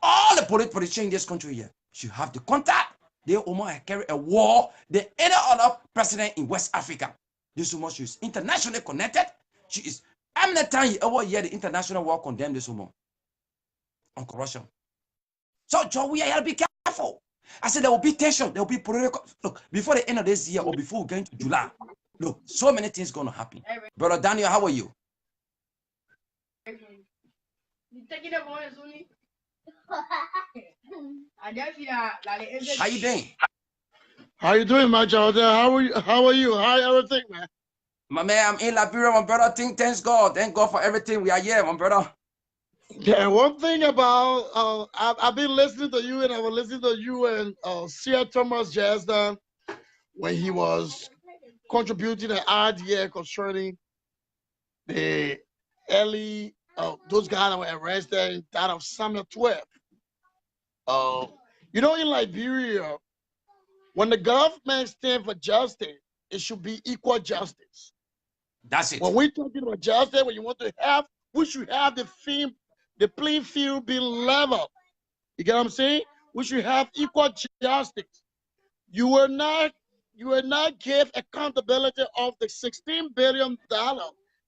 all the politicians in this country here. She have the contact. They almost carry a war than any other president in West Africa. This woman, she is internationally connected. She is, how many times you ever hear the international world condemn this woman on corruption? So, Joe, we have to be careful. I said there will be tension, there will be political. Look, before the end of this year or before we get into July, look, so many things going to happen. Brother Daniel, how are you? How you doing? How you doing, my Jabateh? How are you? How everything, man? My man, I'm in Liberia, my brother. Thanks God. Thank God for everything. We are here, my brother. Yeah, one thing about I've been listening to you, and I was listening to you and Sir Thomas Jasdan when he was contributing an idea concerning the early those guys that were arrested in that of Samuel 12. You know, in Liberia, when the government stands for justice, it should be equal justice. That's it. When we're talking about justice, when you want to have, we should have the playing field be level. You get what I'm saying? We should have equal justice. You will not give accountability of the $16 billion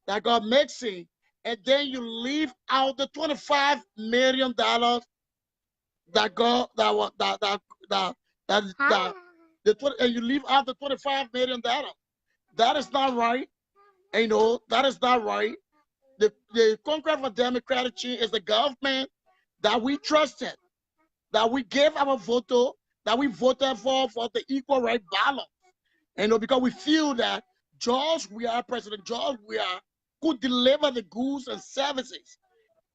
that got mixing, and then you leave out the $25 million that got and you leave out the $25 million. That is not right. And, you know, that is not right. The Congress for Democratic Change is the government that we trusted, that we gave our vote to, that we voted for the equal right balance. And, you know, because we feel that President George Weah could deliver the goods and services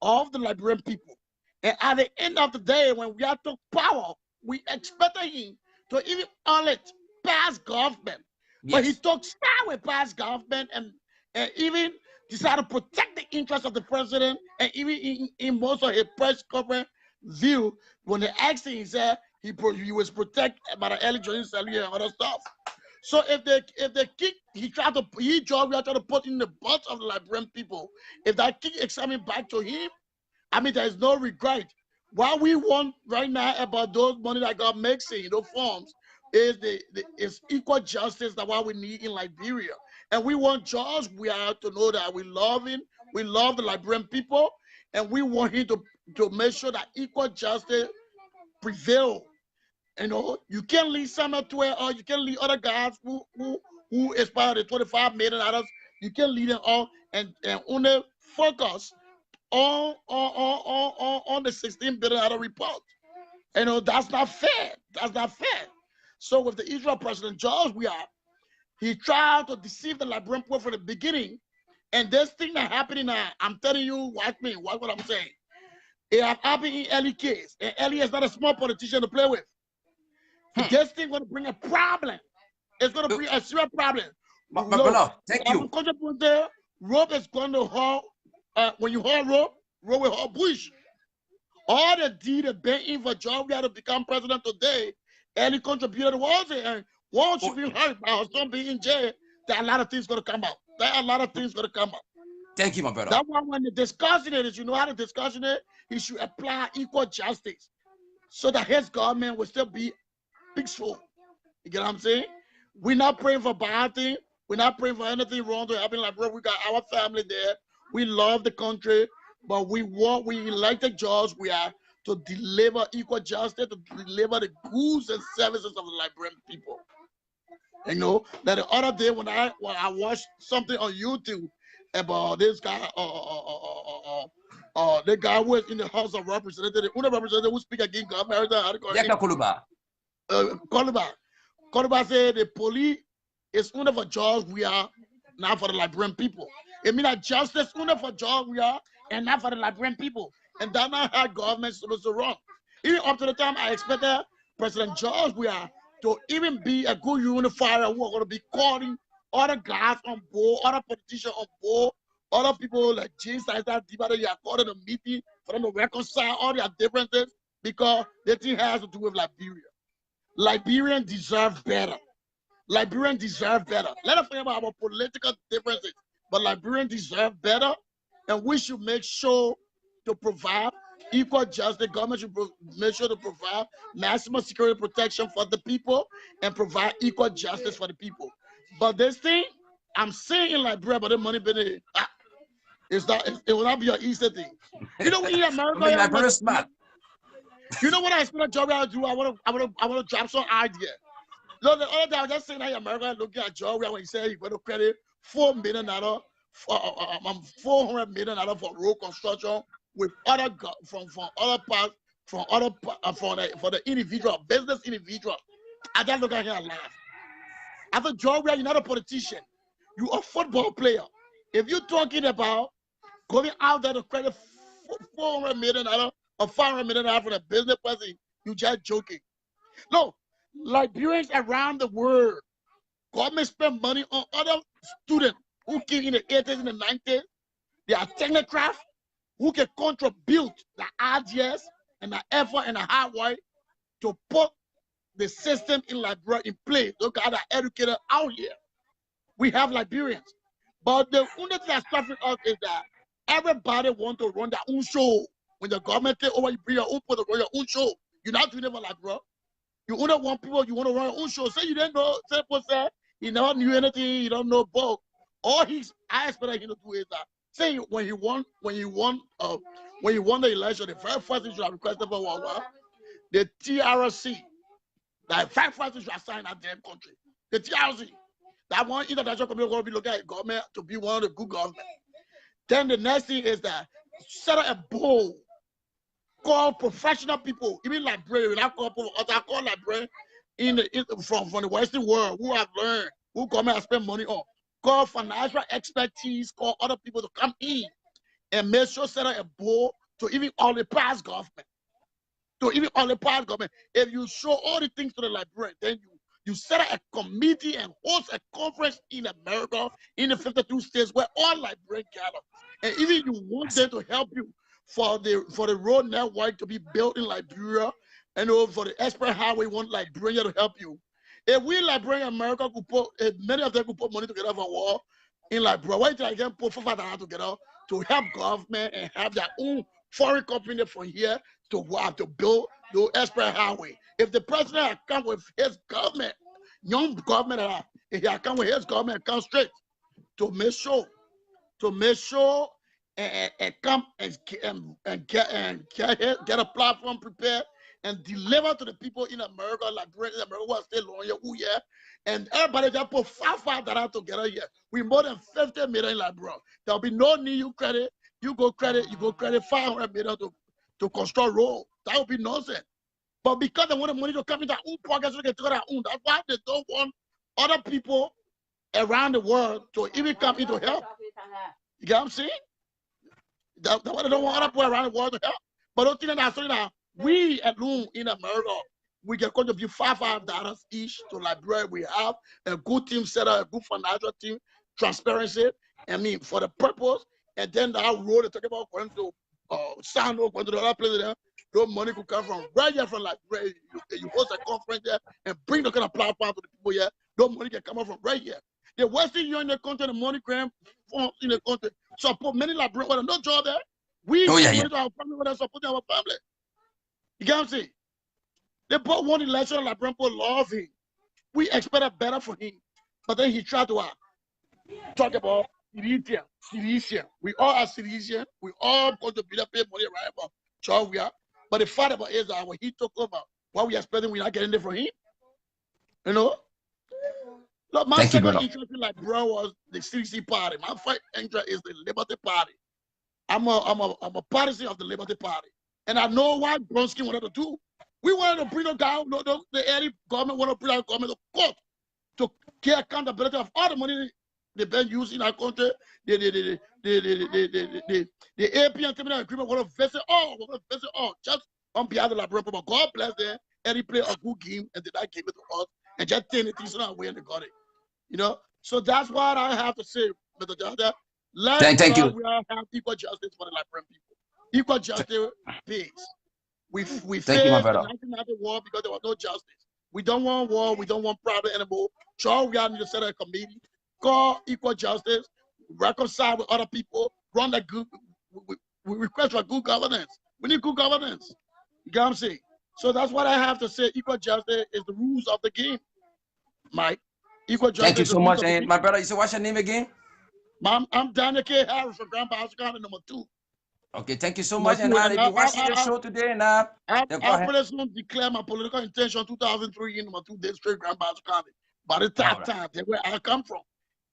of the Liberian people. And at the end of the day, when we had took power, we expected him to even audit past government. Yes. But he took style with past government and even decided to protect the interests of the president. And even in most of his press conference view, when they asked him, he said he was protected by the early joining salary and other stuff. So if they kick, George, we are trying to put in the butts of the Liberian people. If that kick is coming back to him, I mean, there is no regret. What we want right now about those money that got mixing in those forms is equal justice. That's what we need in Liberia. And we want George Weah to know that we love him, we love the Liberian people, and we want him to make sure that equal justice prevail. You know, you can't leave Samuel 12 or you can't leave other guys who is part of the 25 million others. You can't leave them all and only focus on the 16 billion report. You know, that's not fair. That's not fair. So with the Israel president George Weah, he tried to deceive the Liberian people from the beginning. And this thing that happening now, I'm telling you, watch what I'm saying. It have happened in Eli case. And Eli is not a small politician to play with. This thing going to bring a problem. It's going to bring a serious problem. Brother, thank you. Rope is going to haul. When you haul rope will haul bush. All the deed of betting for George Weah to become president today, Eli contributed towards it. And once you feel hurt by son being in jail, there are a lot of things going to come out. Thank you, my brother. That's why when the discussion is, you know how to discussion it, he should apply equal justice so that his government will still be peaceful. You get what I'm saying? We're not praying for bad things. We're not praying for anything wrong to happen. Like, bro, we got our family there. We love the country, but we elected George Weah to deliver equal justice, to deliver the goods and services of the Liberian people. You know, that the other day when I watched something on YouTube about this guy, the guy who was in the House of Representatives, who speak against government. Koluba said the police is only for George Weah, not for the Liberian people. It means that justice only for George Weah and not for the Liberian people. And that's not how government is supposed to run. Even up to the time I expected President George Weah to even be a good unifier who are going to be calling other guys on board, other politicians on board, other people like James that they are called in a meeting for them to reconcile all their differences because the thing has to do with Liberia. Liberians deserve better. Liberians deserve better. Let us forget about our political differences, but Liberians deserve better, and we should make sure to provide equal justice. The government should make sure to provide maximum security protection for the people and provide equal justice for the people. But this thing, I'm saying in Liberia, but the money been it will not be an easy thing. You know, in America, I mean, Liberian smart. you know what I expect a job I do? I want to drop some idea. No, the other day I was just saying that in America, looking at job when he said he going to credit $4 million for $400 million for road construction with other from other parts for the individual business individual. I just look at him and laugh. I thought, Joe, you're not a politician. You're a football player. If you're talking about going out there to credit $400 million or $500 million for a business person, you're just joking. No, Liberians around the world, government spend money on other students who came in the 80s and the 90s. They are technocrats who can contribute the ideas and the effort and the hard work to put the system in Liberia in place. Look at the educators out here. We have Liberians. But the only thing that's stopping us is that everybody wants to run their own show. When the government take over, you bring your own people to run your own show. You're not doing it for Liberia. You only want people, you want to run your own show. Say you didn't know, say he never knew anything, you don't know both. All I expect him to do is that. Say when he won the election, the very first thing you have requested for was the TRC. The very first thing you have signed that damn country. The TRC. That one international community going to be looking at government to be one of the good government. Then the next thing is that set up a board. Call professional people, even librarians, I call librarians from the Western world who have learned, who come and spend money on. Call financial expertise, call other people to come in and make sure set up a board to even all the past government. If you show all the things to the librarian, then you set up a committee and host a conference in America, in the 52 states where all librarians gather. And even you want them to help you for the road network to be built in Liberia, and for the express highway, want Liberia to help you. If we Liberia America could put, many of them could put money together for war in Liberia, why can't they put $500 together to help government and have their own foreign company from here to build the express highway? If the president had come with his government, young government, if he had come with his government, come straight to make sure and come and get a platform prepared and deliver to the people in America, Liberia, in America, who are still on here, and everybody just put $5 together here. We more than 50 million in Liberia. There'll be no need you credit. You go credit $500 million to construct road. That would be nonsense. But because they want the money to come in their own pockets, so they can take their own. That's why they don't want other people around the world to even come in to help. You get what I'm saying? That's why they don't want other people around the world to help. But don't think that now, we alone in America, we can contribute $5 each to Liberia. We have a good team set up, a good financial team, transparency, for the purpose. And then that road they talk about going to Sando, going to the other places there, those money could come from right here from Liberia. You host a conference there and bring the kind of platform to the people here. Those money can come up from right here. The Western Union in the country, the money grant in the country, support many Liberians with no job there. We money to our family when they support our family. You get what I'm saying? They bought one election, Liberian people love him. We expected better for him. But then he tried to talk about Silesian. We all are Silesian. We all go to be pay money right about job we are. But the fact about it is that when he took over, what we are spending, we're not getting it from him. You know? Look, my second interest in Liberia was the CC party. My first interest is the Liberty Party. I'm a partisan of the Liberty Party. And I know what Bronski wanted to do. We wanted to bring them down, the area government wanted to bring our government to court to get accountability of all the money they've been using in our country. The AP and terminal agreement want to visit all, just on behalf of the Liberian people. God bless them, and he played a good game, and did not give it to us, and just turn the things away and they got it. You know, So that's what I have to say, Mr. Jabateh. Let Thank you. have equal justice for the Liberian people. Equal justice pays. We Thank you, my failed the brother. 1990 war because there was no justice. We don't want war. We don't want problem anymore. So we need to set a committee, call equal justice, reconcile with other people, run a good. We request for good governance. We need good governance. You get what I'm saying? So that's what I have to say. Equal justice is the rules of the game, Mike. Equal justice. Thank you so much. And my brother, you say what's your name again? I'm Daniel K. Harris from Grand Bassa County, number 2. Okay, thank you so much. And if you're watching the show today, and I personally declare my political intention 2003 in number 2 district, Grand Bassa County. By the top time, that's where I come from.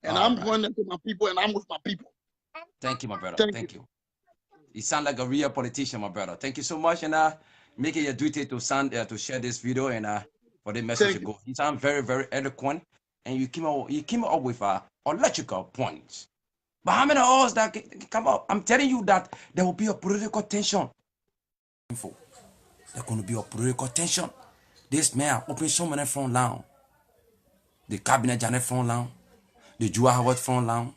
And I'm going into my people and I'm with my people. Thank you, my brother. Thank you. You sound like a real politician, my brother. Thank you so much. And make it your duty to share this video and for the message to go. You sound very, very eloquent. And you came up with logical points. But how many of us that come up? I'm telling you that there will be a political tension. There's going to be a political tension. This man opened so many front line. The cabinet Janet front line, the Jua Howard front line,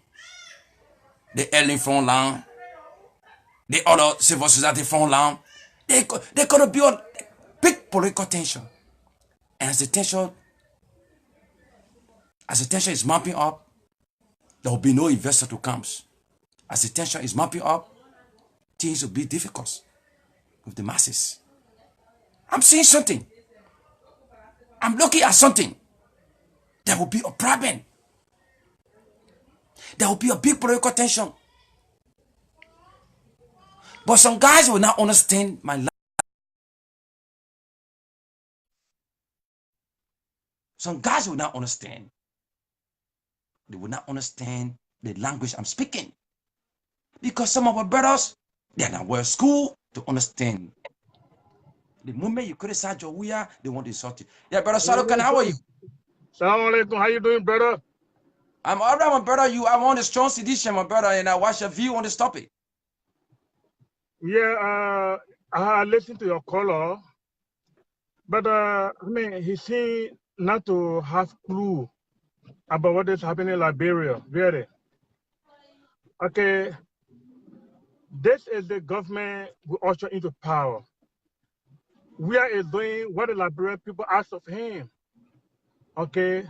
the Ellen front line, the other civil society front line. They're going to be a big political tension. And as the tension is mounting up, there will be no investor to come. As the tension is mounting up, things will be difficult with the masses. I'm seeing something. I'm looking at something. There will be a problem. There will be a big political tension. But some guys will not understand my life. Some guys will not understand. They will not understand the language I'm speaking. Because some of our brothers, they are not well schooled to understand. The moment you criticize Jawuya, they want to insult you. Yeah, brother Salokan, how are you? Assalamu alaikum. How you doing, brother? I'm all right, my brother. I'm on the strong sedition, my brother, and I watch your view on this topic. Yeah, I listened to your caller, but I mean, he seemed not to have clue about what is happening in Liberia. Really? Okay, this is the government we usher into power. We are doing what the Liberian people ask of him. Okay.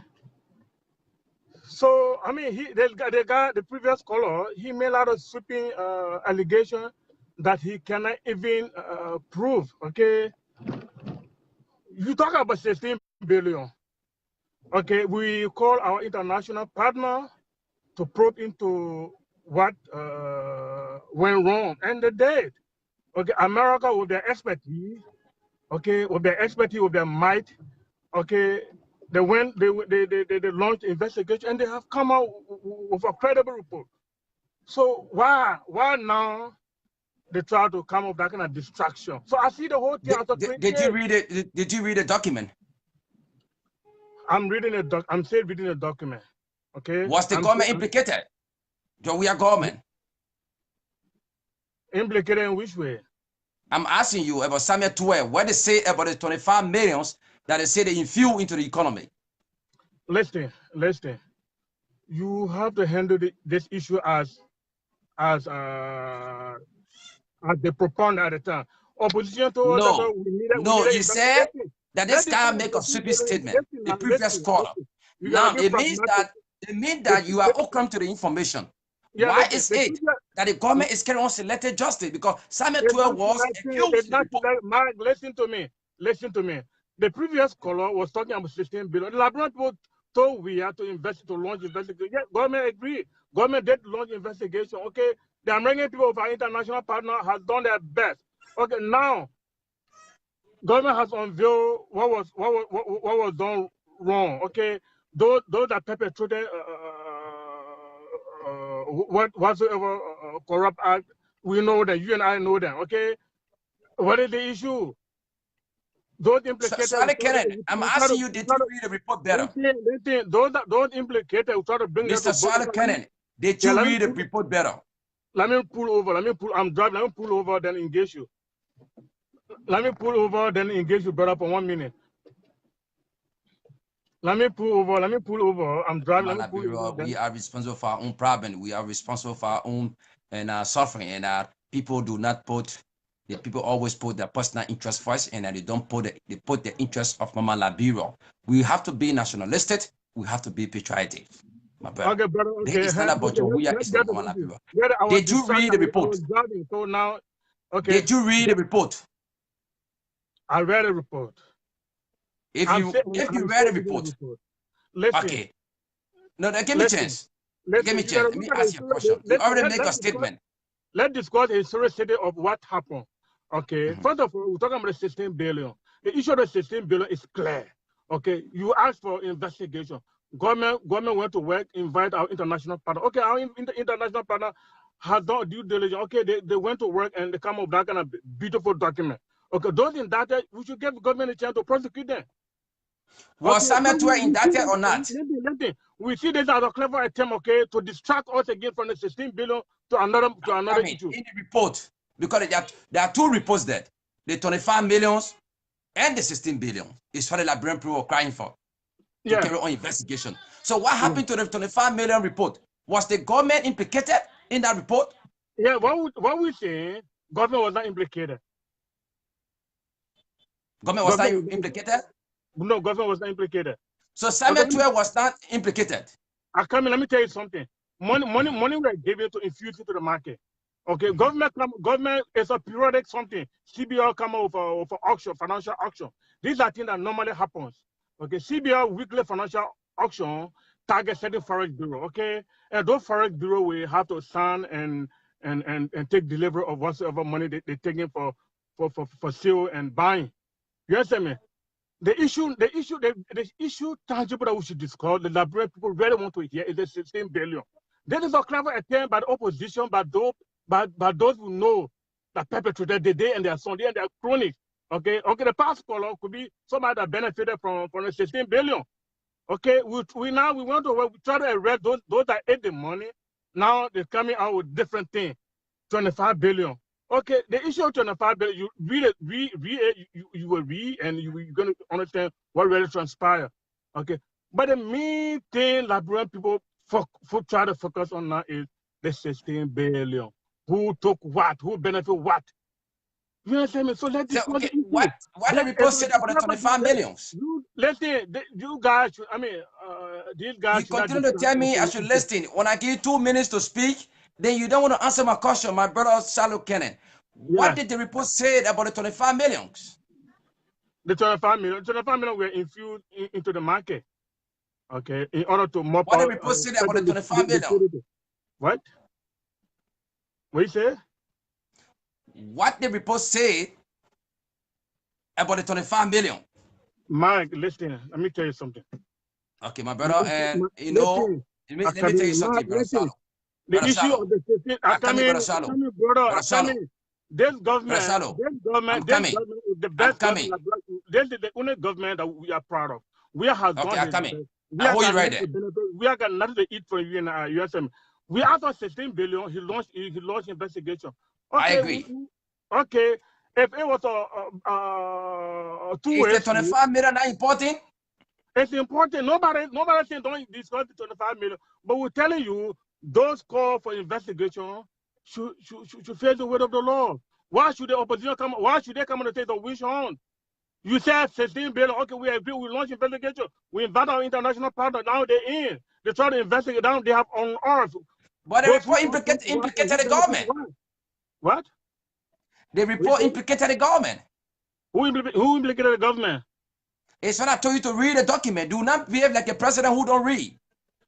So I mean, the previous caller, he made a lot of sweeping allegations that he cannot even prove. Okay, you talk about 16 billion. Okay, we call our international partner to probe into what went wrong, and they did. Okay, America with their expertise, okay, with their expertise, with their might, okay, they launched investigation and they have come out with a credible report. So why now they try to come up with that kind of distraction? So I see the whole thing as a did you read it? Did you read the document? I'm reading a I'm still reading a document. Okay. Was the government implicated? We are government. Implicated in which way? I'm asking you about Samuel 12. What they say about the 25 millions that they say they infuse into the economy? Listen. You have to handle this issue as the proponent at the time. Opposition told us that you said that this guy make a stupid statement. The previous caller. Now it means that you are all come to the information. Yeah, why is it that the government is carrying on selective justice? Because Samuel 12 was accused. Mark, listen to me. The previous caller was talking about 16 billion. The Liberian people told we had to launch investigation. Yeah, government agreed. Government did launch investigation. Okay, the American people of our international partner has done their best. Okay, now government has unveiled what was done wrong. Okay, those that perpetrated whatsoever corrupt act, we know that. You and I know them. Okay, what is the issue? Those implicated. I'm asking you, did you read the report better? Those implicated will try to bring Mr. Charlotte Cannon, did you read the report better? Let me pull over. I'm driving. Let me pull over, then engage you. Let me pull over, then engage you, brother, for 1 minute. Let me pull over. Let me pull over. I'm driving. Let me pull Malabira, over. we are responsible for our own problem. We are responsible for our own and suffering. And people do not put the people always put their personal interest first, and they don't put they put the interest of Mama Labiro. We have to be nationalistic. We have to be patriotic, my brother. Okay, brother. Okay. It's not about Okay. your we are. Let's It's get about the Mama issue. Labiro. Get I was Did you read the distracted. I was report? driving. So now, okay. Did you read the report? I read the report. If I'm you saying read the report, Listen. okay. No, give me a Listen. chance. Give Listen. me a You gotta chance. Let look me at ask you a question. You already make a statement. let's discuss the historicity of what happened. Okay. Mhm. First of all, we're talking about the 16 billion. The issue of the 16 billion is clear. Okay. You asked for investigation. Government went to work, invite our international partner. Okay, our international partner has done due diligence. Okay, they went to work and they come up with that kind of beautiful document. Okay, those indicted, we should give the government a chance to prosecute them. Was Okay, Samuel Tuer indicted or not? listen. We see this as a clever attempt, okay, to distract us again from the 16 billion to another issue. In the report, because there are two reports there, the 25 millions and the 16 billion. It's what the Liberian people were crying for to carry on investigation. So what happened to the 25 million report? Was the government implicated in that report? Yeah, what we say, government was not implicated. Government was not implicated? No, government was not implicated. So Samuel Tuer was not implicated. Let me tell you something. Money were given to infuse into the market. Okay, government is a periodic something. CBL come out for auction, financial auction. These are things that normally happens. Okay, CBL weekly financial auction target certain forex bureau. Okay, and those forex bureau will have to sign and take delivery of whatsoever money they're taking for sale and buying. You understand me? The issue tangible that we should discuss, the Liberian people really want to hear is the 16 billion. This is a clever attempt by the opposition, by those who know that perpetrated the day and their son, and their cronies. Okay, the past caller could be somebody that benefited from the 16 billion. Okay, we want to try to arrest those that ate the money. Now they're coming out with different things. 25 billion. Okay, the issue of 25 billion, you will read and you're going to understand what really transpired. Okay, but the main thing Liberian people try to focus on now is the 16 billion. Who took what? Who benefit what? You understand me? So let's discuss the issue. What the report said about the 25 millions? You guys, these guys. You continue to tell me I should listen. When I give you 2 minutes to speak, then you don't want to answer my question, my brother Shallow Cannon. What did the report say about the 25 millions? The 25 million were infused into the market. Okay, in order to mop what the report said about the 25 million? What? What you say? What the report said about the 25 million? Mike, listen, let me tell you something. Okay, my brother, and you know, let me tell you something, brother Shallow. The issue of the 15, brother, this government, is the best government. This is the only government that we are proud of. We have done we have got nothing to eat for you in USM. We have 16 billion. He launched investigation. Okay, I agree. Okay, if it was a 2 is the 25 million not important? It's important. Nobody saying don't discuss the 25 million, but we're telling you those calls for investigation should face the weight of the law. Why should the opposition come? Why should they come on the stage of wish on? You said 16 billion. Okay, we agree. We launch investigation. We invite our international partner. Now they're in. They try to investigate. Now they have on earth. But the report implicated the government. What? The report implicated the government. Who implicated the government? It's when I told you to read the document. Do not behave like a president who don't read.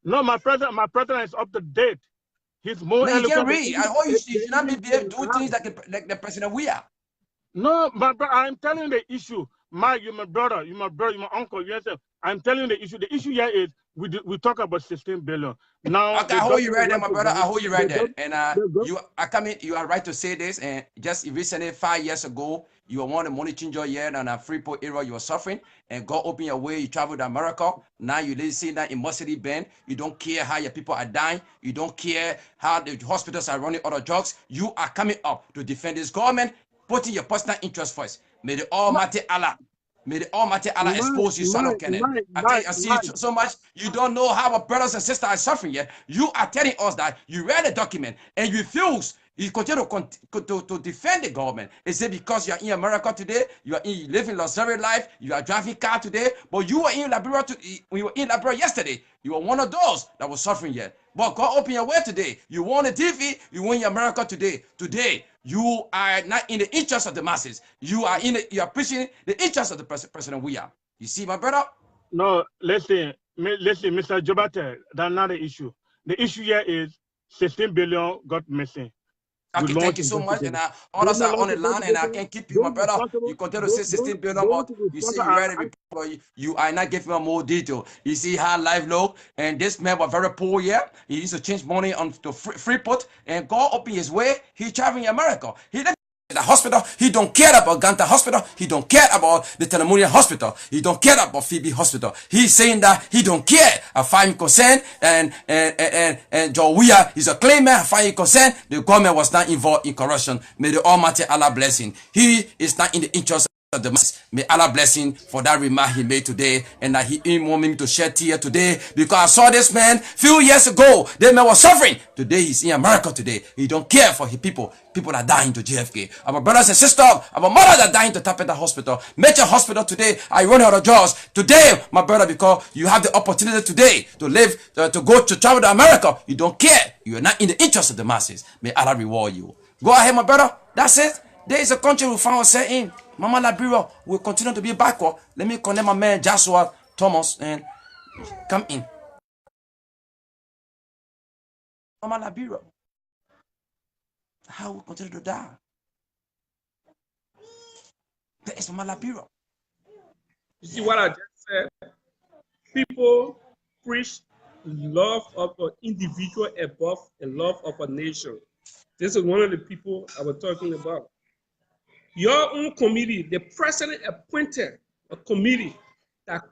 No, my president is up to date. He's more eloquent. You can read. You should not be doing things like the president we are. No, but I'm telling you the issue. Mike, you're my brother, you're my uncle. Yes, I'm telling you the issue. The issue here is we talk about 16 billion. Now, okay, I hold you right there, my brother. I hold you right there. And you are right to say this. And just recently, 5 years ago, you were one of the money changer here in a Freeport area. You were suffering, and God opened your way. You traveled to America. Now you see that in Mercedes Benz. You don't care how your people are dying. You don't care how the hospitals are running out of drugs. You are coming up to defend this government, putting your personal interest first. May the Almighty Allah May the Almighty Allah expose you, son of Canaan. I tell you, I see you so much. You don't know how our brothers and sisters are suffering yet. You are telling us that you read the document and you refuse. You continue to defend the government. Is it because you are in America today? You are living luxurious life. You are driving car today, but you were in Liberia. When you were in Liberia yesterday, you were one of those that was suffering yet. But God open your way today. You won the TV. You win America today. Today, you are not in the interest of the masses. You are preaching the interest of the president. We are. You see, my brother. No, listen, Mr. Jabateh, that's not the issue. The issue here is 16 billion got missing. Okay, thank you so much. And all us are on the line, and I can keep you, my brother. You continue to say 16 billion, but you see, you read it, but you are not giving me more detail. You see how life look, and this man was very poor here. He used to change money on to Freeport, and God open his way. He traveling America. He left the hospital. He don't care about Ganta Hospital. He don't care about the Telemonian Hospital. He don't care about Phoebe Hospital. He's saying that he don't care. I find consent and Jowia is a claimant. I find consent. The government was not involved in corruption. May the Almighty Allah blessing. He is not in the interest of the masses. May Allah blessing for that remark he made today, and that he didn't want me to shed tears today because I saw this man few years ago. That man was suffering. Today he's in America today. He don't care for his people. People are dying to JFK. Our brothers and sisters, our mothers are dying to Tapeta Hospital. Major hospital today. I run out of jobs. Today, my brother, because you have the opportunity today to live, to go to travel to America. You don't care. You are not in the interest of the masses. May Allah reward you. Go ahead, my brother. That's it. There is a country we found ourselves in. Mama Liberia will continue to be backward. Let me connect my man Joshua Thomas and come in. Mama Liberia. How we continue to die? There is Mama Liberia. You see what I just said? People preach love of an individual above the love of a nation. This is one of the people I was talking about. Your own committee, the president appointed a committee that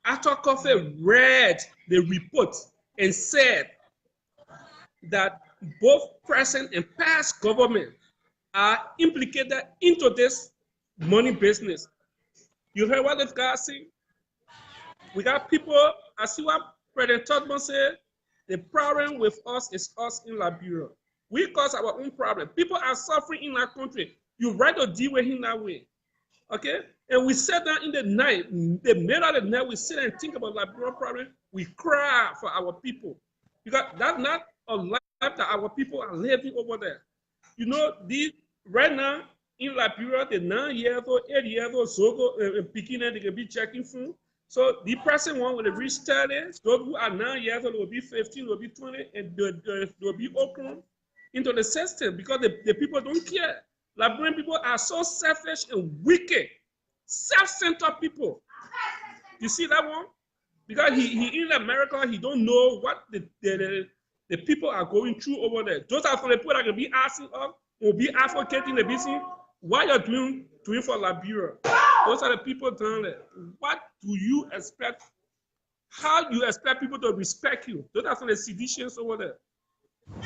after Coffee read the report and said that both present and past government are implicated into this money business. You heard what this guy said? We got people, I see what President Tubman said, the problem with us is us in Liberia. We cause our own problem. People are suffering in our country. You right to deal with him that way. Okay? And we sat down in the night, the middle of the night, we sit and think about Liberian problem. We cry for our people. Because that's not a life that our people are living over there. You know, right now in Liberia, the 9 years old, 8 years old, Zogo, beginning, they can be checking food. So the person one will reach 30, those who are 9 years old will be 15, will be 20, and they'll be open into the system because the people don't care. Liberian people are so selfish and wicked, self-centered people. You see that one? Because he in America, he don't know what the people are going through over there. Those are for the people that can be asking up, will be advocating the business. What you're doing for Liberia. Those are the people down there. What do you expect? How do you expect people to respect you? Those are for the seditions over there.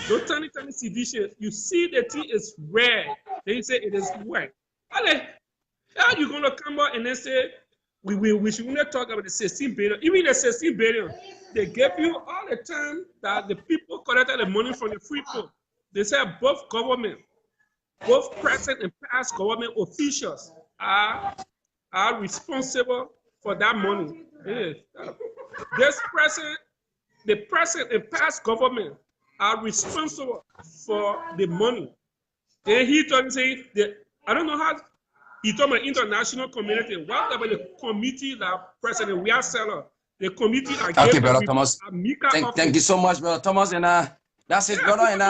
Those tiny seditions. You see the thing is red. Then you say it is white. How are you gonna come out and then say we should only talk about the 16 billion? Even the 16 billion, they gave you all the time that the people collected the money from the free people. They said both government, both present and past government officials are responsible for that money. This present, the present and past government are responsible for the money. Then he told me, I don't know how, he told my international community, what about the committee that President we are seller, the committee that okay, Brother Thomas. Thank you so much, Brother Thomas. And that's it, brother. And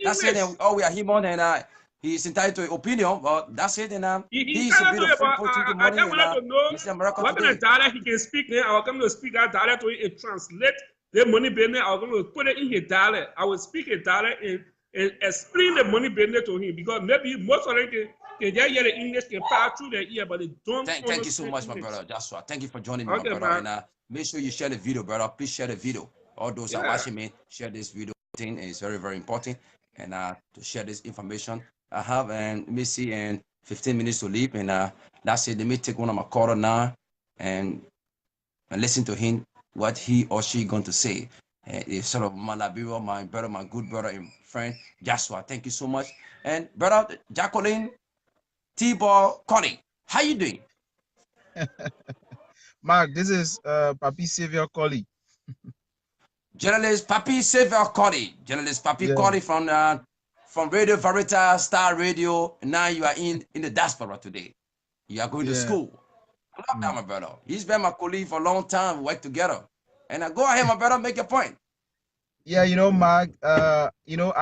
that's it. And we are human, and he's entitled to opinion, but that's it. And he's a bit of the money. He's American what kind of dialect he can speak now? I was going to speak that dialect to him and translate the money business. I was going to put it in his dialect. I will speak a dialect and explain the money business to him, because maybe most of them can just hear the English, can pass through their ear, but they don't. Thank you so much, my brother Joshua. Thank you for joining me, my brother. And make sure you share the video, brother. Please share the video. All those who are watching me, share this video. It's very, very important. And to share this information I have, and let me see, and 15 minutes to leave, and That's it. Let me take one of my caller now and listen to him, what he or she going to say. It's sort of my Liberia, my brother, my good brother and friend, Joshua. Thank you so much. And brother Jacqueline T-Ball Connie, how you doing? Mark, this is Papi Savior Collie. Journalist Papi Savior Connie. Journalist Papi Yeah, Connie from Radio Verita, Star Radio. And now you are in the diaspora today. You are going to yeah. school. I love that, my brother. He's been my colleague for a long time. We work together. And go ahead, my brother, make your point. Yeah, Mark, I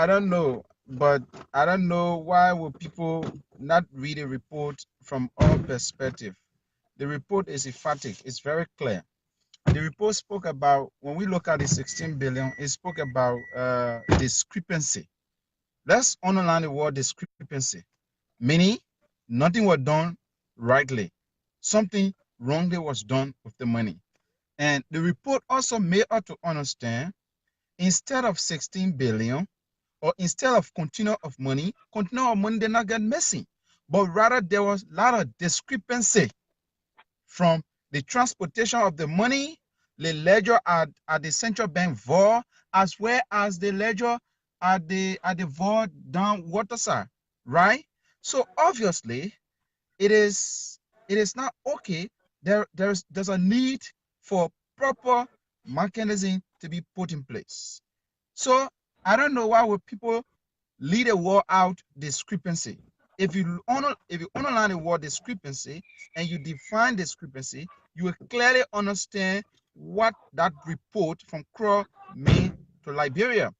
don't know, but I don't know why would people not read a report from our perspective. The report is emphatic. It's very clear. The report spoke about, when we look at the 16 billion, it spoke about discrepancy. Let's underline the word discrepancy, meaning nothing was done rightly. Something wrongly was done with the money. And the report also made us to understand, instead of 16 billion, or instead of container of money did not get missing, but rather there was a lot of discrepancy from the transportation of the money, the ledger at the central bank vault, as well as the ledger at the vault down waterside, right? So obviously it is not okay. There's a need for proper mechanism to be put in place. So I don't know why would people lead a war out discrepancy. If you underline the word discrepancy and you define discrepancy, you will clearly understand what that report from CRO meant to Liberia.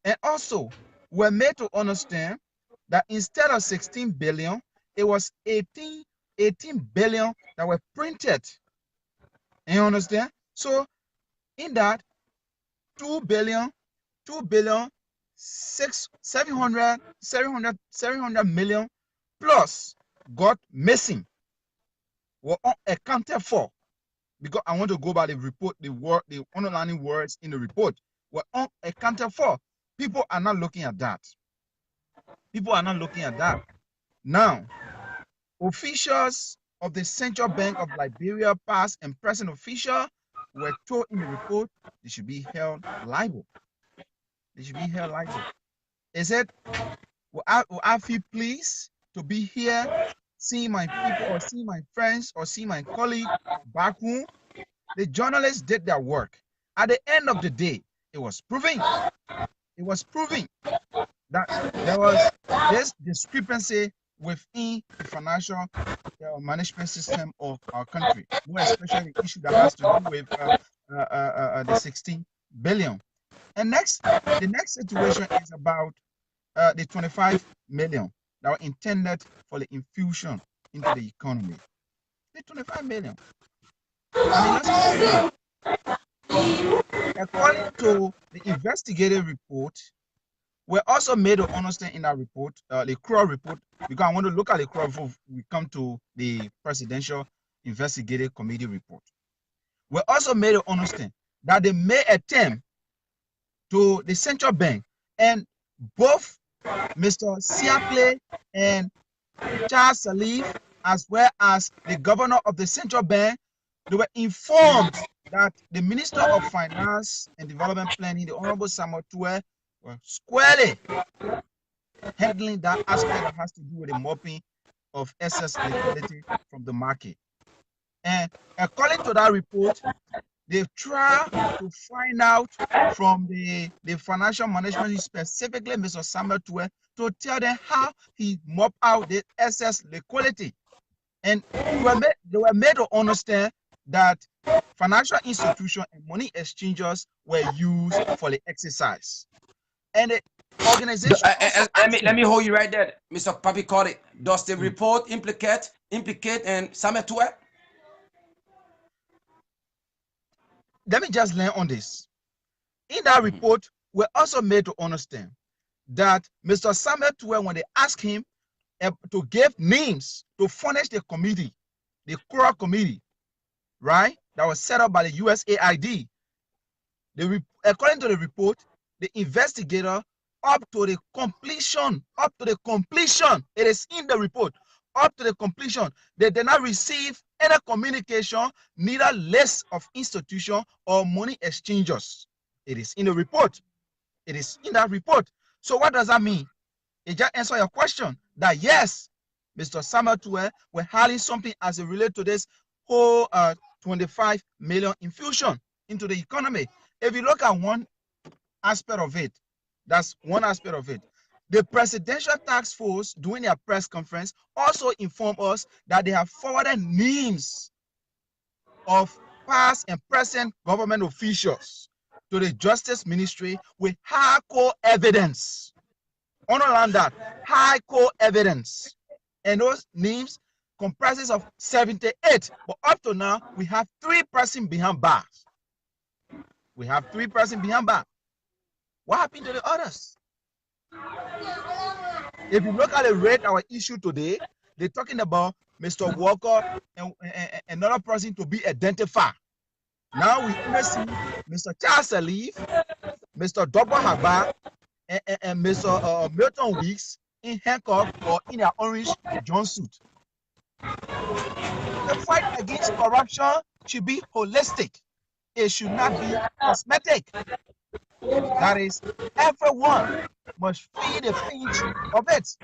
And also, we're made to understand that instead of 16 billion, it was 18 billion that were printed. And you understand? So in that, 2 billion, 700 million plus got missing, were unaccounted for, because I want to go by the report, the underlining words in the report were unaccounted for. People are not looking at that. Now, officials of the Central Bank of Liberia, past and present officials, were told in the report they should be held liable. Is it, will I feel pleased to be here, seeing my people or seeing my friends or seeing my colleague back home? The journalists did their work. At the end of the day, it was proving that there was this discrepancy within the financial management system of our country, more especially the issue that has to do with the 16 billion. And the next situation is about the 25 million that were intended for the infusion into the economy. The 25 million. I mean, let's be real. According to the investigative report, we're also made to understand in that report, the CRO report, because I want to look at the CRO before we come to the Presidential Investigative Committee report. We're also made to understand that they made a attempt to the central bank, and both Mr. Siaple and Charles Salif, as well as the governor of the central bank, they were informed that the Minister of Finance and Development Planning, the Honorable Samuel Tue, were squarely handling that aspect that has to do with the mopping of excess liquidity from the market. And according to that report, they've tried to find out from the financial management, specifically Mr. Samuel Tue, to tell them how he mopped out the excess liquidity. And they were made to understand that financial institutions and money exchangers were used for the exercise. And the organization let me hold you right there, Mr. Papi Kori. Does the report implicate and Samuel Tue? Let me just learn on this. In that report, we're also made to understand that Mr. Samuel Tue, when they asked him to give names to furnish the committee, the CRO committee, right, that was set up by the USAID, according to the report, the investigator, up to the completion, it is in the report, up to the completion, they did not receive any communication, neither list of institution or money exchangers. It is in the report. It is in that report. So what does that mean? It just answer your question that yes, Mr. Samuel Tue, we're having something as it relates to this whole 25 million infusion into the economy. If you look at one aspect of it, that's one aspect of it. The Presidential Task Force, during their press conference, also informed us that they have forwarded names of past and present government officials to the Justice Ministry with hardcore evidence. Underline that, hardcore evidence. And those names comprises of 78. But up to now, we have 3 persons behind bars. We have 3 persons behind bars. What happened to the others? If you look at the rate our issue today, they're talking about Mr. Walker and another person to be identified. Now we only see Mr. Charles Salif, Mr. Double Hagba, and Mr. Milton Weeks in handcuff or in an orange jumpsuit. The fight against corruption should be holistic. It should not be cosmetic. That is, everyone must feel the pinch of it.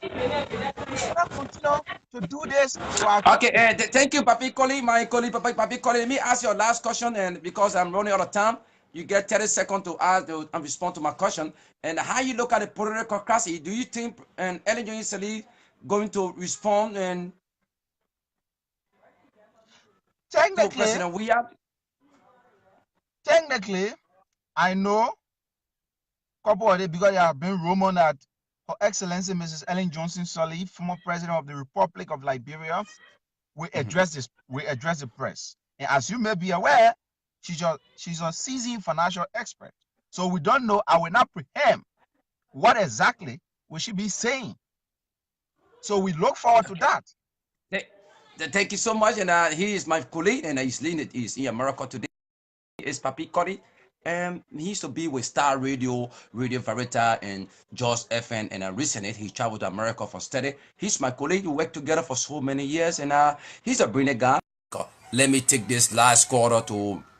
We cannot continue to do this to our Okay, thank you, Papi Koli, my colleague, Papi Koli. Let me ask your last question, and because I'm running out of time, you get 30 seconds to ask and respond to my question. And how you look at the political crisis? Do you think Ellen Johnson Sirleaf going to respond and to President Weah? Technically, I know couple of days because there have been rumors that Her Excellency Mrs. Ellen Johnson Sirleaf, former president of the Republic of Liberia, will address this. Will address the press. And as you may be aware, she's a seasoned financial expert. So we don't know. I will not preempt what exactly will she be saying. So we look forward to that. Thank you so much. And he is my colleague, and he's in America today. Is Papi Koli. He used to be with Star Radio, Radio Verita, and Jos FM. And recently, he traveled to America for study. He's my colleague. We worked together for so many years, and he's a brilliant guy. Let me take this last quarter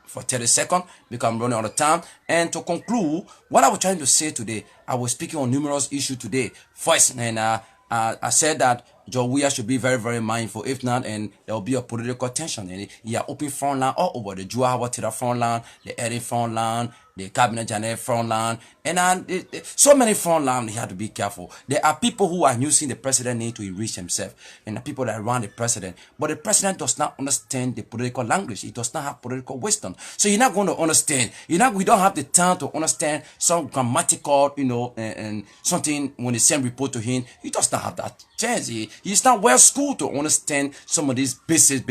for 30 seconds because I'm running out of time. And to conclude, what I was trying to say today, I was speaking on numerous issues today. First, and I said that Joe Weah should be very, very mindful. If not, and there will be a political tension. And he are open front line all over the Juawatira front line, the Eddie front line, the Cabinet Janet front line, and so many front lines. He had to be careful. There are people who are using the president name to enrich himself, and the people that run the president. But the president does not understand the political language. He does not have political wisdom. So you're not going to understand. We don't have the time to understand some grammatical, and something when they send report to him. He does not have that chance. He's not well schooled to understand some of these basic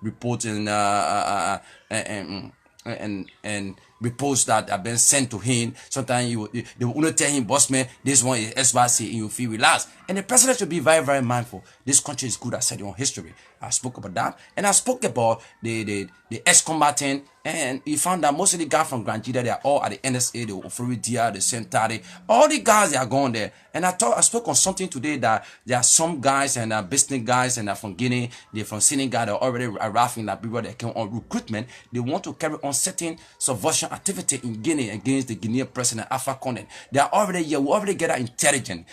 reports and reports that have been sent to him. Sometimes they will only tell him, boss man, this one is SYC, and you feel relaxed. And the president should be very, very mindful. This country is good at studying on history. I spoke about that. And I spoke about the ex-combatant, and he found that most of the guys from Granjida, they are all at the NSA, the Ofuridia, the Sentari. All the guys, they are going there. And I spoke on something today that there are some guys and business guys and from Guinea, they're from Senegal, they're already arriving in Liberia, they came on recruitment. They want to carry on certain subversion activity in Guinea against the Guinean president, Alpha Condé. They are already here. We already get that intelligence.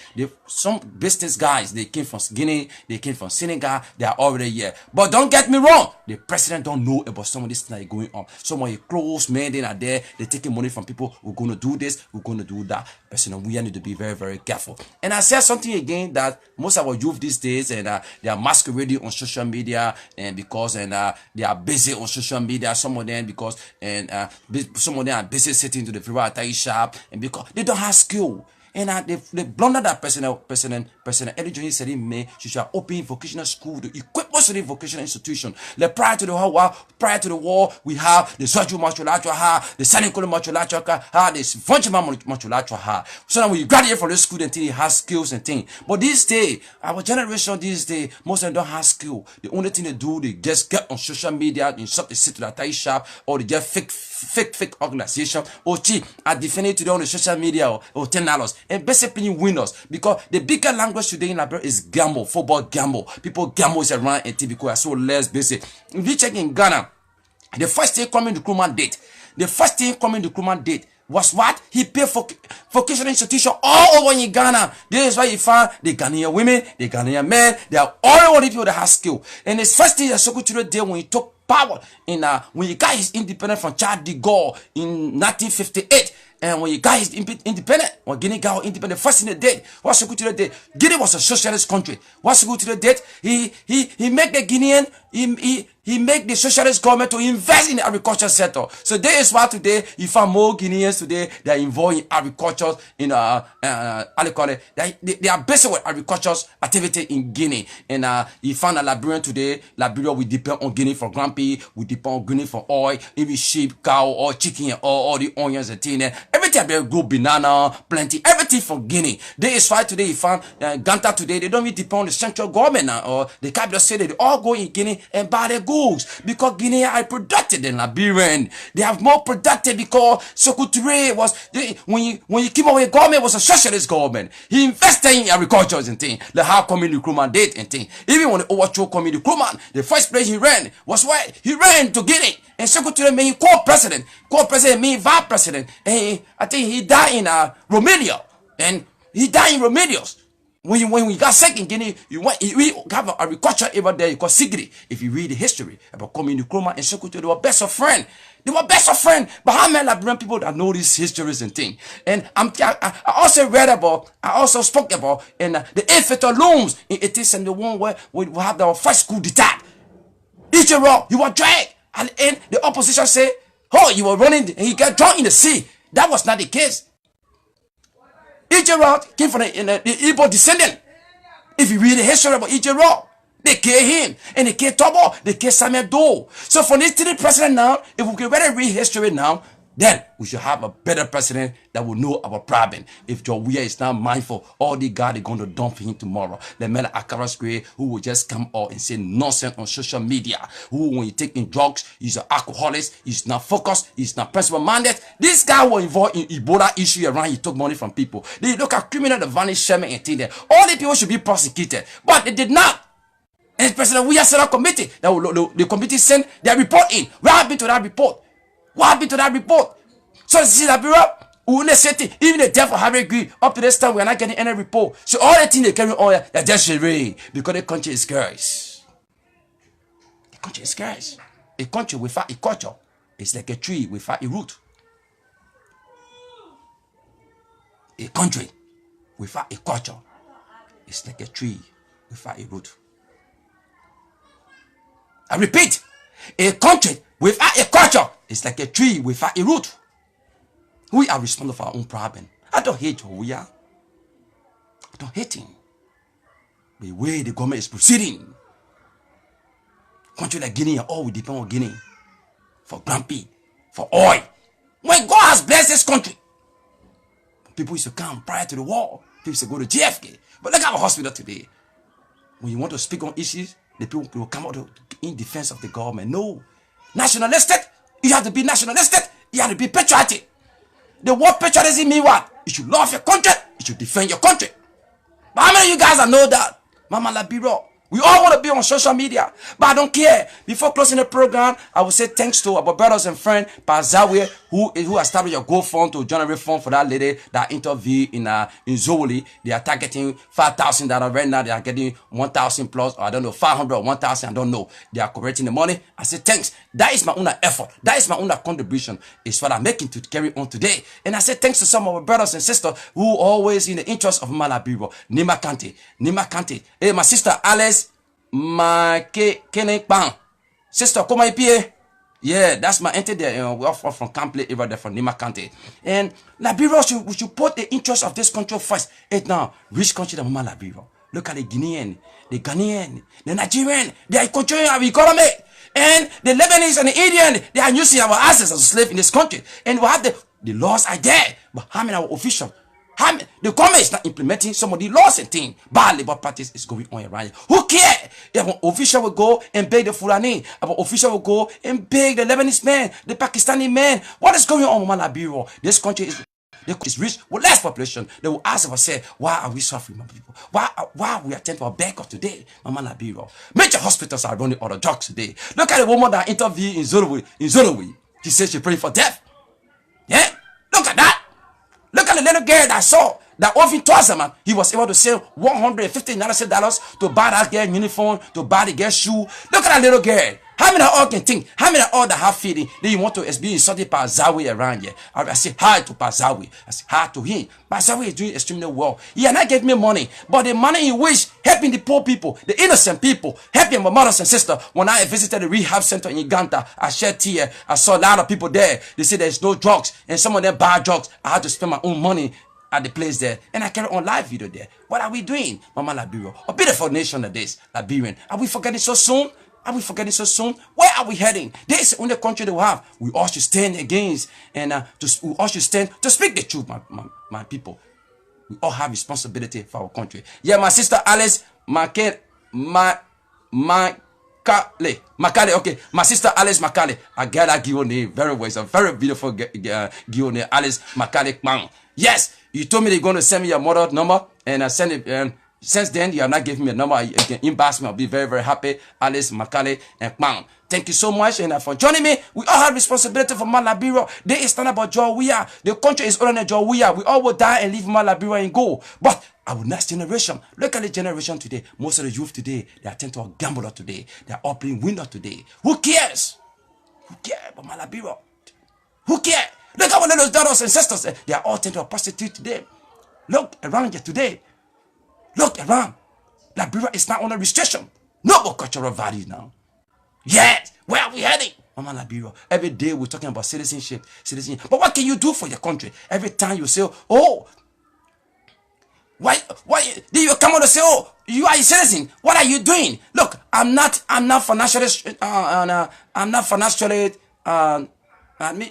Some business guys, they came from Guinea, they came from Senegal, they are already here. But don't get me wrong, the president don't know about some of this thing that is going on. Some of your close men, they are there, they're taking money from people. We're going to do this, we're going to do that. President, we need to be very, very careful. And I said something again that most of our youth these days, and they are masquerading on social media, and because they are busy on social media. Some of them because some of them are busy sitting to the Friday shop, and because they don't have skill. And they blunder that President Ellen Johnson Sirleaf made. She should open vocational school to equip always study vocational institution. Like prior to the war, we have the Swaju Machulacha, the Sanikolo Machulacha, the Vonchima Machulacha. So now when you graduate from the school, then you have skills and things. But this day, our generation this day, most of them don't have skill. The only thing they do, they just get on social media, insult the sit to the tie shop, or they just fake organization, or cheap are defending today on the social media or $10. And basically winners, because the bigger language today in Liberia is gamble, football gamble. People gamble is around and because are so less basic. If you check in Ghana, the first thing coming to recruitment date was what? He paid for vocational institution all over in Ghana. This is why you find the Ghanaian women, the Ghanaian men, they are all the people that have skill. And the first thing that Secretary did when he took power in when he got his independence from Charles de Gaulle in 1958. And when he got his independent, when Guinea got independent, first thing they did, what Secretary did, Guinea was a socialist country. What Secretary did, he made the Guinean, he made the socialist government to invest in the agriculture sector. So that is why today you find more Guineans today that are involved in agriculture, in how they call it, they are based on agricultural activity in Guinea. And you find a Liberian today, Liberia will depend on Guinea for grumpy, we depend on Guinea for oil, even sheep, cow, or chicken, all the onions and things. Everything they grow banana, plenty, everything from Guinea. That is why today you find Ganta today, they don't really depend on the central government now, or the capital city, they all go in Guinea and buy their goods, because Guinea are productive than Liberian. They have more productive because Secretary was, when you came away, government was a socialist government. He invested in agriculture and things, like how community recruitment did and things. Even when the overthrow community recruitment, the first place he ran was where he ran to Guinea. And Secretary made co-president mean vice president. And I think he died in Romania. And he died in Romania. When we got sick in Guinea, we have an agriculture over there called Sigri. If you read the history about community Nkrumah and Secretary, they were best of friends. They were best of friends. But how many Liberian people that know these histories and things? And I also read about, I also spoke about in the infantry looms in 1871 where we have our first coup d'etat. Ijero, you were dragged. And the opposition say, oh, you were running and you got drowned in the sea. That was not the case. Ijero came from the Igbo descendant. If you read the history about Ijero, they killed him. And they killed Tobo, they killed Samuel Doe. So for this president now, if we can really read history now, then we should have a better president that will know our problem. If Joe is not mindful, all the guys are going to dump him tomorrow. The man at Akara Square who will just come out and say nonsense on social media. Who, when he taking drugs, he's an alcoholic, he's not focused, he's not principle-minded. This guy was involved in Ebola issue around, he took money from people. They look at criminal, the vanished Sherman and things there. All the people should be prosecuted, but they did not. And President, we are set up committee. The committee sent their report in. What happened to that report? What happened to that report? So this is Liberia. Even the death of Harry agreed. Up to this time, we are not getting any report. So all the things they carry on, they're just charade because the country is scarce. The country is scarce. A country without a culture is like a tree without a root. A country without a culture is like a tree without a root. I repeat, a country without a culture is like a tree without a root. We are responsible for our own problem. I don't hate who we are. I don't hate him. The way the government is proceeding. Country like Guinea, all we depend on Guinea. For grumpy, for oil. When God has blessed this country, people used to come prior to the war. People used to go to JFK. But look at our hospital today. When you want to speak on issues, the people will come out in defense of the government. No. Nationalistic, you have to be nationalistic. You have to be patriotic. The word patriotism mean what? You should love your country. You should defend your country. But how many of you guys know that? Mama Labiro. We all want to be on social media, but I don't care. Before closing the program, I will say thanks to our brothers and friends, Pazawe, who established a GoFund to generate funds for that lady that interviewed in Zoli. They are targeting $5,000 right now. They are getting 1,000 plus, or I don't know, 500 or 1,000. I don't know. They are collecting the money. I say thanks. That is my own effort. That is my own contribution. It's what I'm making to carry on today. And I say thanks to some of our brothers and sisters who always in the interest of Malabiro. Nima Kante. Hey, my sister Alice. My Kene Bang. Sister, come here. Yeah, that's my auntie there. We're from Campley, over there from Nima County. And Liberia, we should put the interest of this country first. It's now rich country than Mama Liberia. Look at the Guinean, the Ghanaian, the Nigerian. They are controlling our economy. And the Lebanese and the Indian, they are using our assets as slaves in this country. And we have the laws are there. But how many our officials? The government is not implementing some of the laws and things. Bad labor practice is going on around here. Who cares? If an official will go and beg the Fulani, if an official will go and beg the Lebanese man, the Pakistani man, what is going on, Mama Bureau? This country is rich with less population. They will ask us, why are we suffering, my people? Why we attend to our back of today, Mama Bureau? Major hospitals are running out of drugs today. Look at the woman that interviewed in Zorowe. She says she praying for death. Yeah? Look at that. Look at the little girl that I saw that Ovin Twazaman, he was able to sell $150 to buy that girl uniform, to buy the girl shoe. Look at that little girl. How many all can think? How many all that have feeling? Then you want to be insulted by Zawi around here? I say hi to Pazawi. I say hi to him. Pazawi is doing extremely well. He and I gave me money, but the money in which helping the poor people, the innocent people, helping my mothers and sisters. When I visited the rehab center in Uganda, I shed tears. I saw a lot of people there. They say there's no drugs, and some of them buy drugs. I had to spend my own money at the place there, and I carry on live video there. What are we doing, Mama Liberia? A beautiful nation that is Liberian. Are we forgetting so soon? Are we forgetting so soon? Where are we heading? This is the only country that we have. We all should stand against, and we all should stand to speak the truth, my people. We all have responsibility for our country. Yeah, my sister Alice Makale, okay. My sister Alice Makale, I get that Gio name very well. It's a very beautiful Gio name, Alice Makale. Yes, you told me they're going to send me your mother number, and I send it. Since then, you have not given me a number. You can inbox me. I'll be very, very happy. Alice Makale and Kpang. Thank you so much, and for joining me. We all have responsibility for Malabiru. There is stand about Joe we are. The country is older than Joe we are. We all will die and leave Malabiru and go. But our next generation, look at the generation today. Most of the youth today, they attend to a gambler today. They are all playing window today. Who cares? Who cares about Malabiru? Who cares? Look at one of those daughters and sisters. They are all tend to a prostitute today. Look around here today. Look around. Liberia is not under restriction. No more cultural values now. Yes. Where are we heading? Mama Liberia. Every day we're talking about citizenship. But what can you do for your country? Every time you say, oh, why do you come out and say, oh, you are a citizen? What are you doing? Look, I'm not financially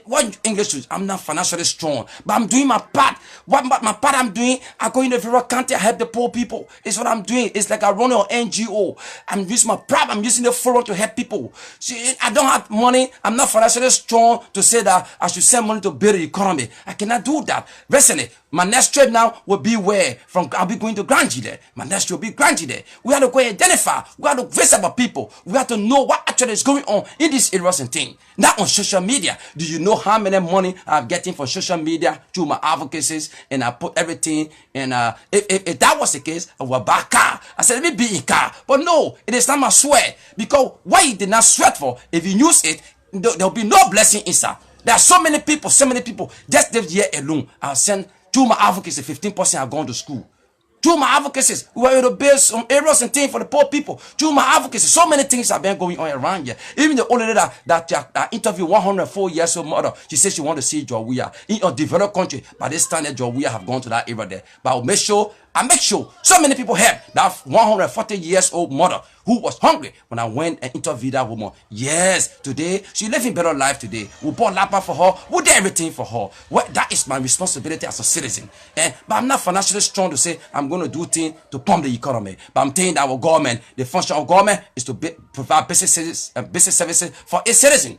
what English is, I'm not financially strong, but I'm doing my part. What my part I'm doing, I go in the various country, I help the poor people. It's what I'm doing. It's like I run an NGO. I'm using my prop, I'm using the forum to help people. See, I don't have money, I'm not financially strong to say that I should send money to build the economy. I cannot do that. Recently, my next trip now will be where? I'll be going to Granji there. My next trip will be Granji there. We have to go identify. We have to visit our people. We have to know what actually is going on in these areas and things. Not on social media. Do you know how many money I'm getting from social media through my advocacies, and I put everything, and if that was the case, I would buy a car. I said, let me be in car. But no, it is not my sweat. Because what you did not sweat for, if you use it, there will be no blessing inside. There are so many people, just this year alone, I'll send through my advocacy, 15% have gone to school. Through my advocacies, we were able to build some areas and things for the poor people. Through my advocacy, so many things have been going on around here. Even the old lady that interviewed 104 years old mother, she said she wanted to see Jawia in a developed country. By this time, Jawia have gone to that area there. But I make sure so many people help that 140 years old mother who was hungry when I went and interviewed that woman. Yes, today she living better life today. We bought laptop for her. We did everything for her. Well, that is my responsibility as a citizen. But I'm not financially strong to say I'm going to do things to pump the economy. But I'm telling our government, the function of government is to provide business services for its citizen.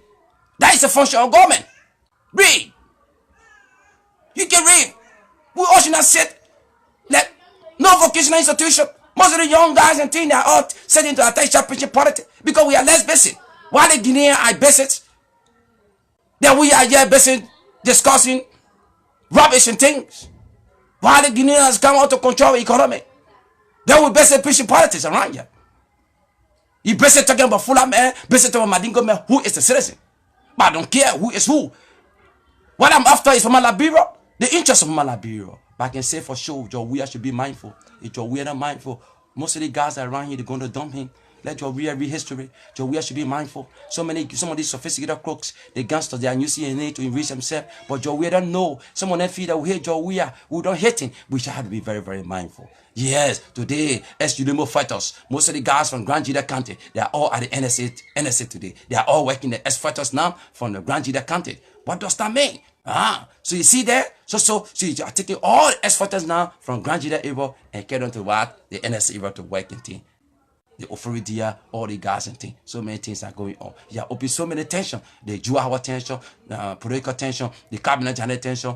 That is the function of government. Read. You can read. We all should not sit like no vocational institution. Most of the young guys and things, they are all set into attention preaching politics because we are less basic. While the Guineans are basic, then we are here basic discussing rubbish and things. While the Guineans come out to control the economy, then we basic preaching politics around here. You basic talking about Fulham man, basic talking about Madingo man, who is the citizen. But I don't care who is who. What I'm after is for Malabiru, the interest of Malabiru. But I can say for sure, Joe, we should be mindful. If Joe, we are not mindful, most of the guys around here, they're going to dump him. Let Jawia read history. Jawia should be mindful. Some of these sophisticated crooks, the gangsters, they are using it to enrich themselves. But Jawia don't know. Some of them feel that we hate Jawia. We don't hate him. We should have to be very, very mindful. Yes, today, as Udemo fighters, most of the guys from Grand Jida County, they are all at the NSA today. They are all working the S-fighters now from the Grand Jida County. What does that mean? So you see there? So you are taking all the S-fighters now from Grand Jida area and carry on to what? The NSA area to work and thing. The Oforidia, all the guys and things. So many things are going on. Yeah, open so many tension. The Juawa tension, political tension, the cabinet general tension.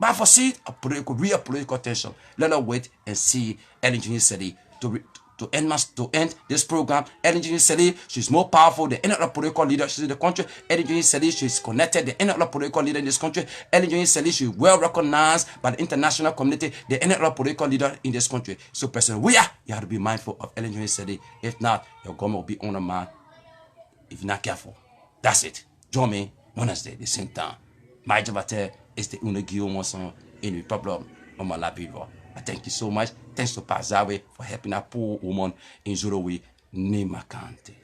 But for see a real political tension, let us wait and see Ellen Junior City to end this program. Ellen Junior City, she's more powerful than any other political leader in the country. Ellen Junior City, she's connected to any other political leader in this country. Ellen Junior City, she's well recognized by the international community, the any other political leader in this country. So, President, you have to be mindful of Ellen Junior City. If not, your government will be on a man if you're not careful. That's it. Join me Wednesday, the same time. My Jabateh is the Unagio Monson in the Republic of Liberia. I thank you so much. Thanks to Pazawe for helping a poor woman in Zorowe, Nimakante.